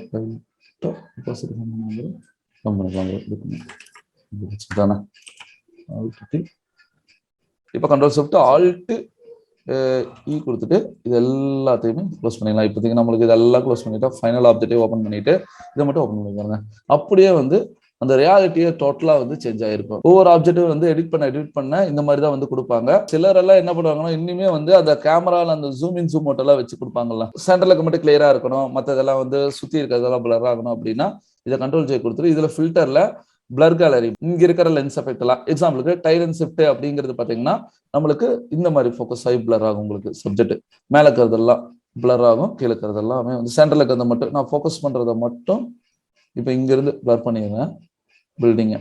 இப்போ கண்ட்ரோல் ஷிஃப்ட் ஆல்ட் இ கொடுத்துட்டு இது எல்லாத்தையுமே க்ளோஸ் பண்ணிடலாம். இப்போதைக்கு நம்மளுக்கு இதெல்லாம் க்ளோஸ் பண்ணிட்டா ஃபைனல் ஆப்ஜெக்டிவ் ஓப்பன் பண்ணிட்டு இதை மட்டும் ஓப்பன் பண்ணி பாருங்க. அப்படியே வந்து அந்த ரியாலிட்டியை டோட்டலா வந்து சேஞ்ச் ஆயிருக்கும். ஒவ்வொரு ஆப்ஜெக்டும் வந்து எடிட் பண்ண இந்த மாதிரி தான் வந்து கொடுப்பாங்க. சிலர் எல்லாம் என்ன பண்ணுவாங்கன்னா இன்னுமே வந்து அந்த கேமரால அந்த ஜூம் இன் ஜூம் அவுட் எல்லாம் வச்சு கொடுப்பாங்கல்ல, சென்டர்லுக்கு மட்டும் கிளியரா இருக்கணும், மற்றதெல்லாம் வந்து சுத்தி இருக்கிறதெல்லாம் பிளர் ஆகணும் அப்படின்னா இதை கண்ட்ரோல் ஜே கொடுத்துட்டு இதுல ஃபில்டர்ல பிளர் கேலரி இங்க இருக்கிற லென்ஸ் எஃபெக்ட் எல்லாம் எக்ஸாம்பிளுக்கு டைலன் ஷிஃப்ட் அப்படிங்கிறது பாத்தீங்கன்னா நம்மளுக்கு இந்த மாதிரி ஃபோக்கஸ் ஆகி பிளர் ஆகும். உங்களுக்கு சப்ஜெக்ட் மேல இருக்கிறதெல்லாம் பிளர் ஆகும், கீழே இருக்கிறது எல்லாமே வந்து சென்டர்ல இருக்கிறத மட்டும் நான் ஃபோக்கஸ் பண்றதை மட்டும் இப்போ இங்க இருந்து பிளர் பண்ணிடுறேன். பில்டிங்க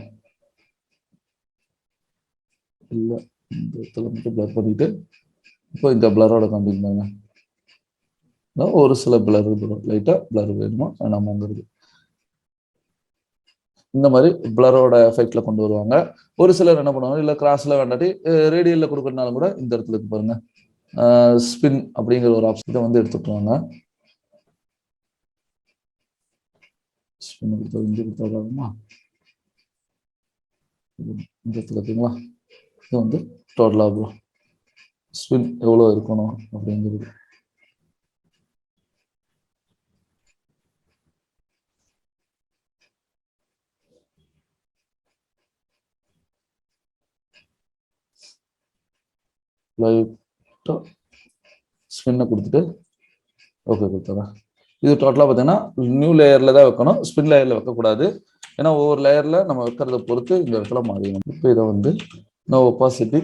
இல்ல இந்த இடத்துல மட்டும் பிளர் பண்ணிட்டு இப்போ இந்த பிளரோட காமிப்பாங்க. ஒரு சில பிளர் லைட்டா பிளர் வேணுமா வேணாமாங்கிறது இந்த மாதிரி பிளரோட எஃபெக்ட்ல கொண்டு வருவாங்க. ஒரு சிலர் என்ன பண்ணுவாங்க, இல்ல கிராஸ்ல வேண்டாட்டி ரேடியல்ல கொடுக்கறதுனாலும் கூட இந்த இடத்துல இருக்கு பாருங்க ஸ்பின் அப்படிங்கிற ஒரு ஆப்ஷன் வந்து எடுத்துட்டுவாங்க. ஸ்பின் கொடுத்தாலுமா இந்த இடத்துல இருக்குங்களா, இது வந்து டோட்டலா ஸ்பின் எவ்வளவு இருக்கணும் அப்படிங்கிறது. ஸ்பின்னை கொடுத்துட்டு ஓகே கொடுத்துறேன். இது டோட்டலாக பார்த்தீங்கன்னா நியூ லேயர்ல தான் வைக்கணும், ஸ்பின் லேயர்ல வைக்கக்கூடாது. ஏன்னா ஒவ்வொரு லேயர்ல நம்ம வைக்கிறத பொறுத்து இந்த இடத்துல மாறிடும். இப்போ இதை வந்து நான் ஒப்பாசிட்டி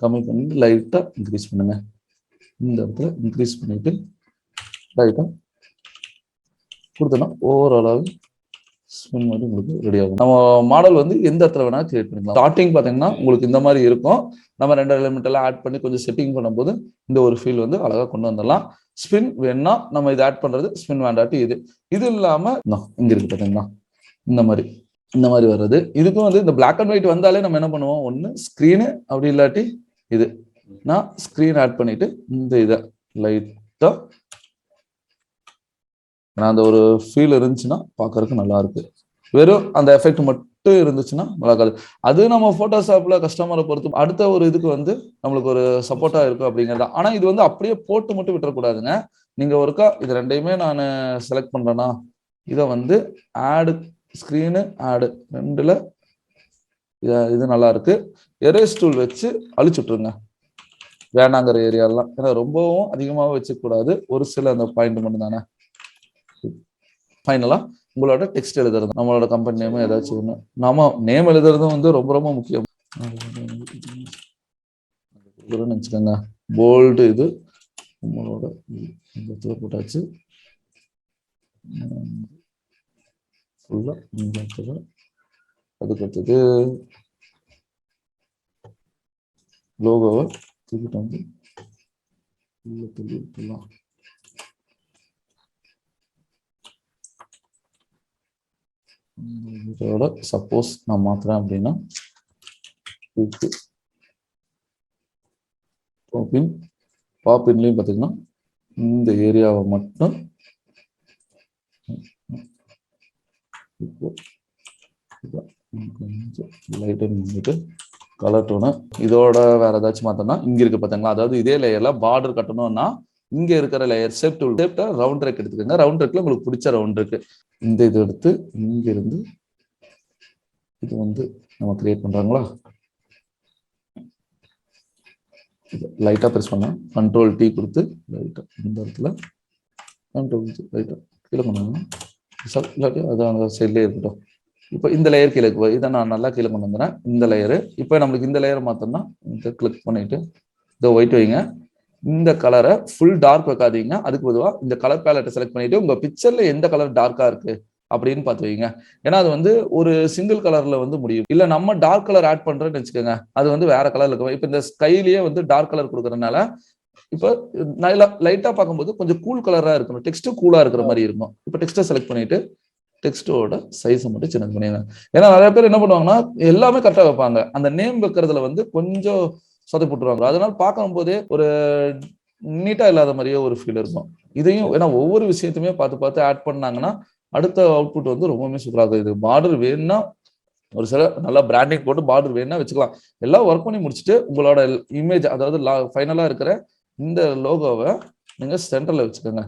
கம்மி பண்ணி லைட்டா இன்க்ரீஸ் பண்ணுங்க. இந்த இடத்துல இன்க்ரீஸ் பண்ணிட்டு லைட்டா கொடுத்தோம்னா ஓவராலாக ஸ்பின் வந்து உங்களுக்கு ரெடி ஆகும். நம்ம மாடல் வந்து எந்த இடத்துல வேணா கிரியேட் பண்ணிக்கலாம். ஸ்டார்டிங் பார்த்தீங்கன்னா உங்களுக்கு இந்த மாதிரி இருக்கும். நம்ம 2 எலிமெண்ட் எல்லாம் ஆட் பண்ணி கொஞ்சம் செட்டிங் பண்ணும்போது இந்த ஒரு ஃபீல் வந்து அழகா கொண்டு வந்துடலாம். ஸ்பின் வேணா நம்ம இதை ஆட் பண்றது, ஸ்பின் வேண்டாட்டி இது இல்லாம இங்க இருக்கு பார்த்தீங்கன்னா இந்த மாதிரி வர்றது. இதுக்கும் வந்து இந்த பிளாக் அண்ட் ஒயிட் வந்தாலே நம்ம என்ன பண்ணுவோம், ஒன்று ஸ்க்ரீனு அப்படி இல்லாட்டி இது நான் ஸ்க்ரீன் ஆட் பண்ணிட்டு இந்த இதை லைட்டா அந்த ஒரு ஃபீல் இருந்துச்சுன்னா பார்க்கறதுக்கு நல்லா இருக்கு. வெறும் அந்த எஃபெக்ட் மட்டும் இருந்துச்சுன்னா நல்லா இருக்காது. அது நம்ம போட்டோஷாப்ல கஸ்டமரை பொறுத்து அடுத்த ஒரு இதுக்கு வந்து நம்மளுக்கு ஒரு சப்போர்ட்டா இருக்கும் அப்படிங்கிறது. ஆனா இது வந்து அப்படியே போட்டு மட்டும் விட்டுறக்கூடாதுங்க. நீங்க ஒருக்கா இது ரெண்டையுமே நான் செலக்ட் பண்றேன்னா இதை வந்து ஆடு ஸ்கிரீனு ஆடு ரெண்டுல இது நல்லா இருக்கு. எரேஸ் டூல் வச்சு அழிச்சு விட்டுருங்க வேணாங்கிற ஏரியாலாம். ஏன்னா ரொம்பவும் அதிகமாக வச்சுக்கூடாது, ஒரு சில அந்த பாயிண்ட் மட்டும் தானே. ஃபைனலா உங்களோட டெக்ஸ்ட் எழுதுறது, நம்மளோட கம்பெனி நேம் ஏதாச்சும் ஒன்று, நாம நேம் எழுதுறதும் வந்து ரொம்ப ரொம்ப முக்கியம் நினைச்சுக்கோங்க. போல்டு இது நம்மளோட இடத்துல போட்டாச்சு. ஃபுல்லா இந்த இடத்துல அதுக்கு அடுத்தது லோகோவை தூக்கிட்டு வந்து தூக்கிட்டுலாம் இதோட சப்போஸ் நான் மாத்துறேன் அப்படின்னா பாப்பின்லையும் பார்த்தீங்கன்னா இந்த ஏரியாவை மட்டும் லைட்டு கலர் டோனு இதோட வேற ஏதாச்சும் மாத்தோம்னா இங்க இருக்கு பார்த்தீங்களா, அதாவது இதே லேயர்ல பார்டர் கட்டணும்னா இங்க இருக்கிற layer shape tool round rack எடுத்துக்கோங்க. ரவுண்ட் ரேக்ல உங்களுக்கு பிடிச்ச ரவுண்ட் இருக்கு, இந்த இது எடுத்து இங்க இருந்து இது வந்து நம்ம கிரியேட் பண்றாங்களா, லைட்டா பிரஸ் பண்ண கண்ட்ரோல் டி கொடுத்து லைட்டா இந்த இடத்துல கண்ட்ரோல் லைட்டா கீழே பண்ணாங்கன்னா இல்லாட்டி அது அந்த சைட்லேயே இருக்கட்டும். இப்போ இந்த லேயர் கீழே இதை நான் நல்லா கீழே கொண்டு வந்துடுறேன். இந்த லேயரு இப்போ நம்மளுக்கு இந்த லேயர் மாற்றோம்னா இதை கிளிக் பண்ணிட்டு இதை ஒயிட் வைங்க. இந்த கலரை ஃபுல் டார்க் வைக்காதீங்க. அதுக்கு பொதுவாக இந்த கலர் பேலட்டை செலக்ட் பண்ணிட்டு உங்க பிக்சர்ல எந்த கலர் டார்க்கா இருக்கு அப்படின்னு பார்த்து வைங்க. ஏன்னா அது வந்து ஒரு சிங்கிள் கலர்ல வந்து முடியும். இல்ல நம்ம டார்க் கலர் ஆட் பண்றோம்னு வச்சுக்கோங்க, அது வந்து வேற கலர்ல இருக்கும். இப்போ இந்த ஸ்கைலயே வந்து டார்க் கலர் கொடுக்கறதுனால இப்போ லைட்டா பார்க்கும்போது கொஞ்சம் கூல் கலரா இருக்கணும், டெக்ஸ்ட் கூலா இருக்கிற மாதிரி இருக்கும். இப்போ டெக்ஸ்ட்டை செலக்ட் பண்ணிட்டு டெக்ஸ்டோட சைஸை மட்டும் சின்ன பண்ணிடுங்க. ஏன்னா நிறைய பேர் என்ன பண்ணுவாங்கன்னா எல்லாமே கரெக்டா வைப்பாங்க, அந்த நேம் வைக்கிறதுல வந்து கொஞ்சம் சொதப்பிட்டுருவாங்க. அதனால பார்க்கும் போதே ஒரு நீட்டா இல்லாத மாதிரியே ஒரு ஃபீல் இருக்கும். இதையும் ஏன்னா ஒவ்வொரு விஷயத்தையுமே பார்த்து பார்த்து ஆட் பண்ணாங்கன்னா அடுத்த அவுட்புட் வந்து ரொம்பவுமே சூப்பராக இருக்கும். இது பார்டர் வேணும்னா ஒரு சில நல்லா பிராண்டிங் போட்டு பார்டர் வேணும்னா வச்சுக்கலாம். எல்லாம் ஒர்க் பண்ணி முடிச்சுட்டு உங்களோட இமேஜ், அதாவது ஃபைனலா இருக்கிற இந்த லோகோவை நீங்க சென்டர்ல வச்சுக்கோங்க.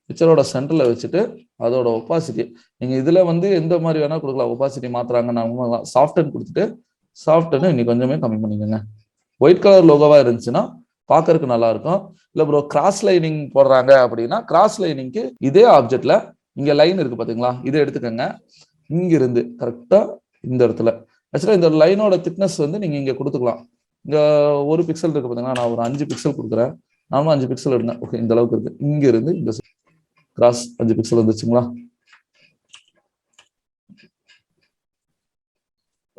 பிக்சரோட சென்டர்ல வச்சுட்டு அதோட ஒப்பாசிட்டி நீங்க இதுல வந்து எந்த மாதிரி வேணா கொடுக்கலாம். ஒப்பாசிட்டி மாத்துறாங்க, சாஃப்ட்னு கொடுத்துட்டு சாஃப்ட்னு இன்னைக்கு கொஞ்சமே கம்மி பண்ணிக்கோங்க. ஒயிட் கலர் லோகோவா இருந்துச்சுன்னா பார்க்கறதுக்கு நல்லா இருக்கும். இல்ல ப்ரோ கிராஸ் லைனிங் போடுறாங்க அப்படின்னா கிராஸ் லைனிங்க்கு இதே ஆப்ஜெக்ட்ல இங்க லைன் இருக்கு பாத்தீங்களா, இதை எடுத்துக்கோங்க. இங்க இருந்து கரெக்டா இந்த இடத்துல ஆக்சுவலா இந்த லைனோட திக்னஸ் வந்து நீங்க இங்க கொடுத்துக்கலாம். இங்க 1 பிக்சல் இருக்கு பாத்தீங்களா, நான் ஒரு 5 பிக்சல் கொடுக்குறேன். நானும் 5 பிக்சல் எடுங்க. ஓகே, இந்த அளவுக்கு இருக்கு. இங்க இருந்து இந்த கிராஸ் 5 பிக்சல் வந்துச்சுங்களா.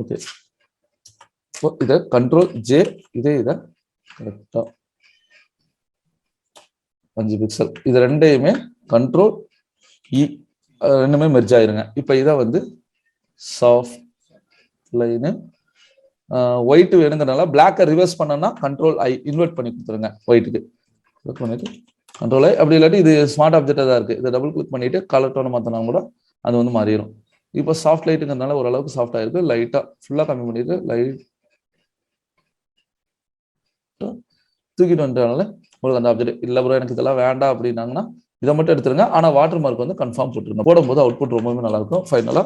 ஓகே, இதை கண்ட்ரோல் ஜே, இதை கரெக்டா 5 பிக்சல், இது ரெண்டையுமே கண்ட்ரோல் இ, ரெண்டுமே மெர்ஜ் ஆயிருங்க. இப்போ இதை வந்து சாஃப்ட் லைனு ஒயிட் வேணுங்கிறனால பிளாக்கை ரிவர்ஸ் பண்ணனா கண்ட்ரோல் ஐ இன்வெர்ட் பண்ணி கொடுத்துருங்க. ஒயிட்டுக்கு கிளிக் பண்ணிட்டு கண்ட்ரோல் ஐ. அப்படி இல்லாட்டி இது ஸ்மார்ட் ஆப்ஜெக்டாக தான் இருக்கு, இதை டபுள் கிளிக் பண்ணிட்டு கலர் டோனை மாற்றினா கூட அது வந்து மாறிடும். இப்போ சாஃப்ட் லைட்டுங்கிறதுனால ஓரளவுக்கு சாஃப்ட் ஆயிருக்கு. லைட்டா ஃபுல்லா கம்மி பண்ணிட்டு லைட் தூக்கிட்டு வந்துட்டனால உங்களுக்கு அந்த ஆப்ஜெக்ட் இல்லை ப்ரோ எனக்கு இதெல்லாம் வேண்டாம் அப்படின்னாங்கன்னா இதை மட்டும் எடுத்துருங்க. ஆனா வாட்டர் மார்க் வந்து கன்ஃபார்ம் போட்டுருங்க. போடும்போது அவுட்புட் ரொம்பவே நல்லா இருக்கும். ஃபைனலா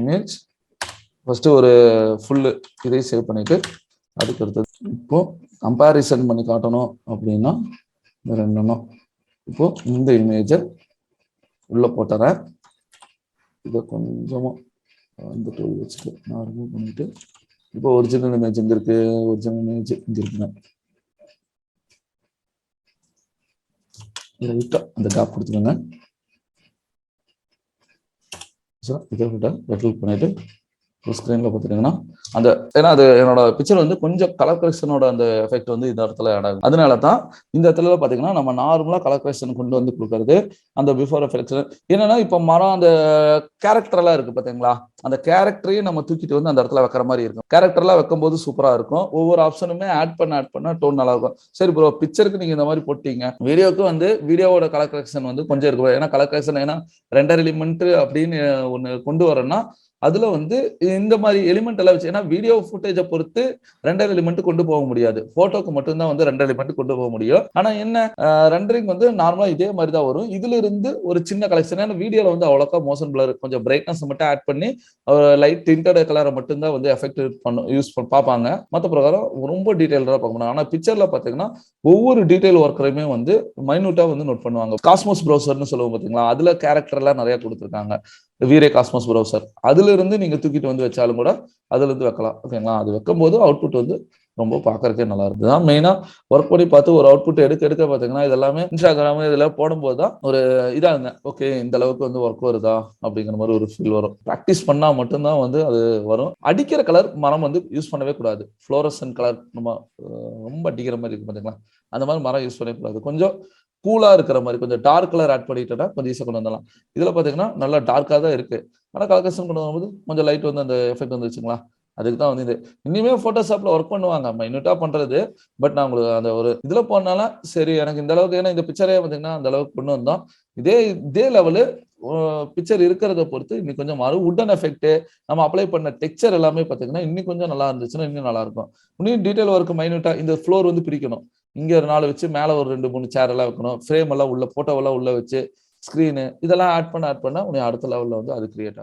இமேஜ் ஃபர்ஸ்ட் ஒரு ஃபுல்லு இதை சேவ் பண்ணிட்டு அதுக்கு அடுத்தது இப்போ கம்பேரிசன் பண்ணி காட்டணும் அப்படின்னா இந்த ரெண்டெண்ணம் இப்போ இந்த இமேஜை உள்ள போட்டுறேன். இதை கொஞ்சமா அந்த டூல் வச்சுட்டு நான் ரிமூவ் பண்ணிட்டு இப்போ ஒரிஜினல் இமேஜ் எங்க இருக்கு, ஒரிஜினல் இமேஜ் இங்க இருக்குங்க. ரைட்டா அந்த கேப் கொடுத்துருங்க. இதை விட ரெட்டில் பண்ணிட்டு ஸ்க்ரீன்ல பார்த்துட்டீங்கன்னா அந்த ஏன்னா அது என்னோட பிக்சர் வந்து கொஞ்சம் கலர் கரெக்ஷனோட அந்த எஃபெக்ட் வந்து இந்த இடத்துல ஆட் ஆகும். அதனால தான் இந்த இடத்துல பார்த்தீங்கன்னா நம்ம நார்மலா கலர் கரெக்ஷன் கொண்டு வந்து கொடுக்கறது அந்த பிஃபோர் எஃபெக்ட். என்னன்னா இப்போ மரம் அந்த கேரக்டர்லாம் இருக்கு பார்த்தீங்களா, அந்த கேரக்டரையும் நம்ம தூக்கிட்டு வந்து அந்த இடத்துல வைக்கிற மாதிரி இருக்கும். கேரக்டர்லாம் வைக்கும்போது சூப்பரா இருக்கும். ஒவ்வொரு ஆப்ஷனுமே ஆட் பண்ண டோன் நல்லா இருக்கும். சரி ப்ரோ, பிக்சருக்கு நீங்க இந்த மாதிரி போட்டீங்க, வீடியோக்கு வந்து வீடியோவோட கலர் கரெக்ஷன் வந்து கொஞ்சம் இருக்கும். ஏன்னா கலர் கரெக்ஷன் ஏன்னா ரெண்டர் எலிமெண்ட் அப்படின்னு ஒன்று கொண்டு வரேன்னா அதுல வந்து இந்த மாதிரி எலிமெண்ட் எல்லாம் வச்சு, ஏன்னா வீடியோ ஃபுட்டேஜை பொறுத்து ரெண்டர் எலிமெண்ட் கொண்டு போக முடியாது. போட்டோக்கு மட்டும்தான் வந்து ரெண்டர் எலிமெண்ட் கொண்டு போக முடியும். ஆனா என்ன ரெண்டரிங் வந்து நார்மலா இதே மாதிரி தான் வரும். இதுல இருந்து ஒரு சின்ன கலெக்ஷன், ஏன்னா வீடியோல வந்து அவ்வளோக்கா மோஷன் பிளர் கொஞ்சம் பிரைட்னஸ் மட்டும் ஆட் பண்ணி லைட் டிண்டட் கலரை மட்டும்தான் வந்து எஃபெக்ட் யூஸ் பார்ப்பாங்க. மற்ற பிரகாரம் ரொம்ப டீடைல்டா பார்க்க முடியும். ஆனா பிக்சர்ல பாத்தீங்கன்னா ஒவ்வொரு டீடைல் ஒர்க்கரையுமே வந்து மைனூட்டா வந்து நோட் பண்ணுவாங்க. காஸ்மோஸ் ப்ரௌசர்னு சொல்லுவோம் பாத்தீங்களா, அதுல கேரக்டர் எல்லாம் நிறைய கொடுத்துருக்காங்க. வீரே காஸ்மோஸ் ப்ரௌசர் அதுல இருந்து நீங்க தூக்கிட்டு வந்து வச்சாலும் கூட அதுல இருந்து வைக்கலாம். ஓகேங்களா, அது வைக்கும் போது அவுட்புட் வந்து ரொம்ப பார்க்கறதுக்கே நல்லா இருக்குது. தான் மெயினா ஒர்க் பண்ணி பார்த்து ஒரு அவுட்புட் எடுக்க பாத்தீங்கன்னா இதெல்லாமே இன்ஸ்டாகிராம் இதுல போடும்போது தான் ஒரு இதாங்க ஓகே இந்த அளவுக்கு வந்து ஒர்க் வருதா அப்படிங்கிற மாதிரி ஒரு ஃபீல் வரும். ப்ராக்டிஸ் பண்ணா மட்டும்தான் வந்து அது வரும். அடிக்கிற கலர் மரம் வந்து யூஸ் பண்ணவே கூடாது. ஃப்ளோரசன் கலர் நம்ம ரொம்ப அடிக்கிற மாதிரி இருக்கு பாத்தீங்களா, அந்த மாதிரி மரம் யூஸ் பண்ணவே கூடாது. கொஞ்சம் கூலா இருக்கிற மாதிரி கொஞ்சம் டார்க் கலர் ஆட் பண்ணிட்டா கொஞ்சம் ஈஸியாக கொண்டு வந்துடலாம். இதுல பாத்தீங்கன்னா நல்லா டார்க்கா தான் இருக்கு. ஆனா கலர்கேஷன் கொண்டு வரும்போது கொஞ்சம் லைட் வந்து அந்த எஃபெக்ட் வந்து வச்சுங்களா, அதுக்கு தான் வந்து இது இனிமே போட்டோஷாப்ல ஒர்க் பண்ணுவாங்க மைனூட்டா பண்றது. பட் நான் உங்களுக்கு அந்த ஒரு இதுல போனால சரி எனக்கு இந்த அளவுக்கு, ஏன்னா இந்த பிக்சரே பாத்தீங்கன்னா அந்த அளவுக்கு கொண்டு வந்தோம். இதே லெவலு பிக்சர் இருக்கிறத பொறுத்து இன்னும் கொஞ்சம் மாறும். உட்டன் எஃபெக்ட் நம்ம அப்ளை பண்ண டெக்ஸ்சர் எல்லாமே பாத்தீங்கன்னா இன்னும் கொஞ்சம் நல்லா இருந்துச்சுன்னா இன்னும் நல்லா இருக்கும். இன்னும் டீடைல் ஒர்க் மைனூட்டா இந்த ஃப்ளோர் வந்து பிரிக்கணும். இங்க ஒரு 4 வச்சு மேல ஒரு 2-3 சேர் எல்லாம் வைக்கணும். ஃப்ரேம் எல்லாம் உள்ள போட்டோவெல்லாம் உள்ள வச்சு ஸ்கிரீனு இதெல்லாம் ஆட் பண்ண உடனே அடுத்த லெவல்ல வந்து அது கிரியேட் ஆகும்.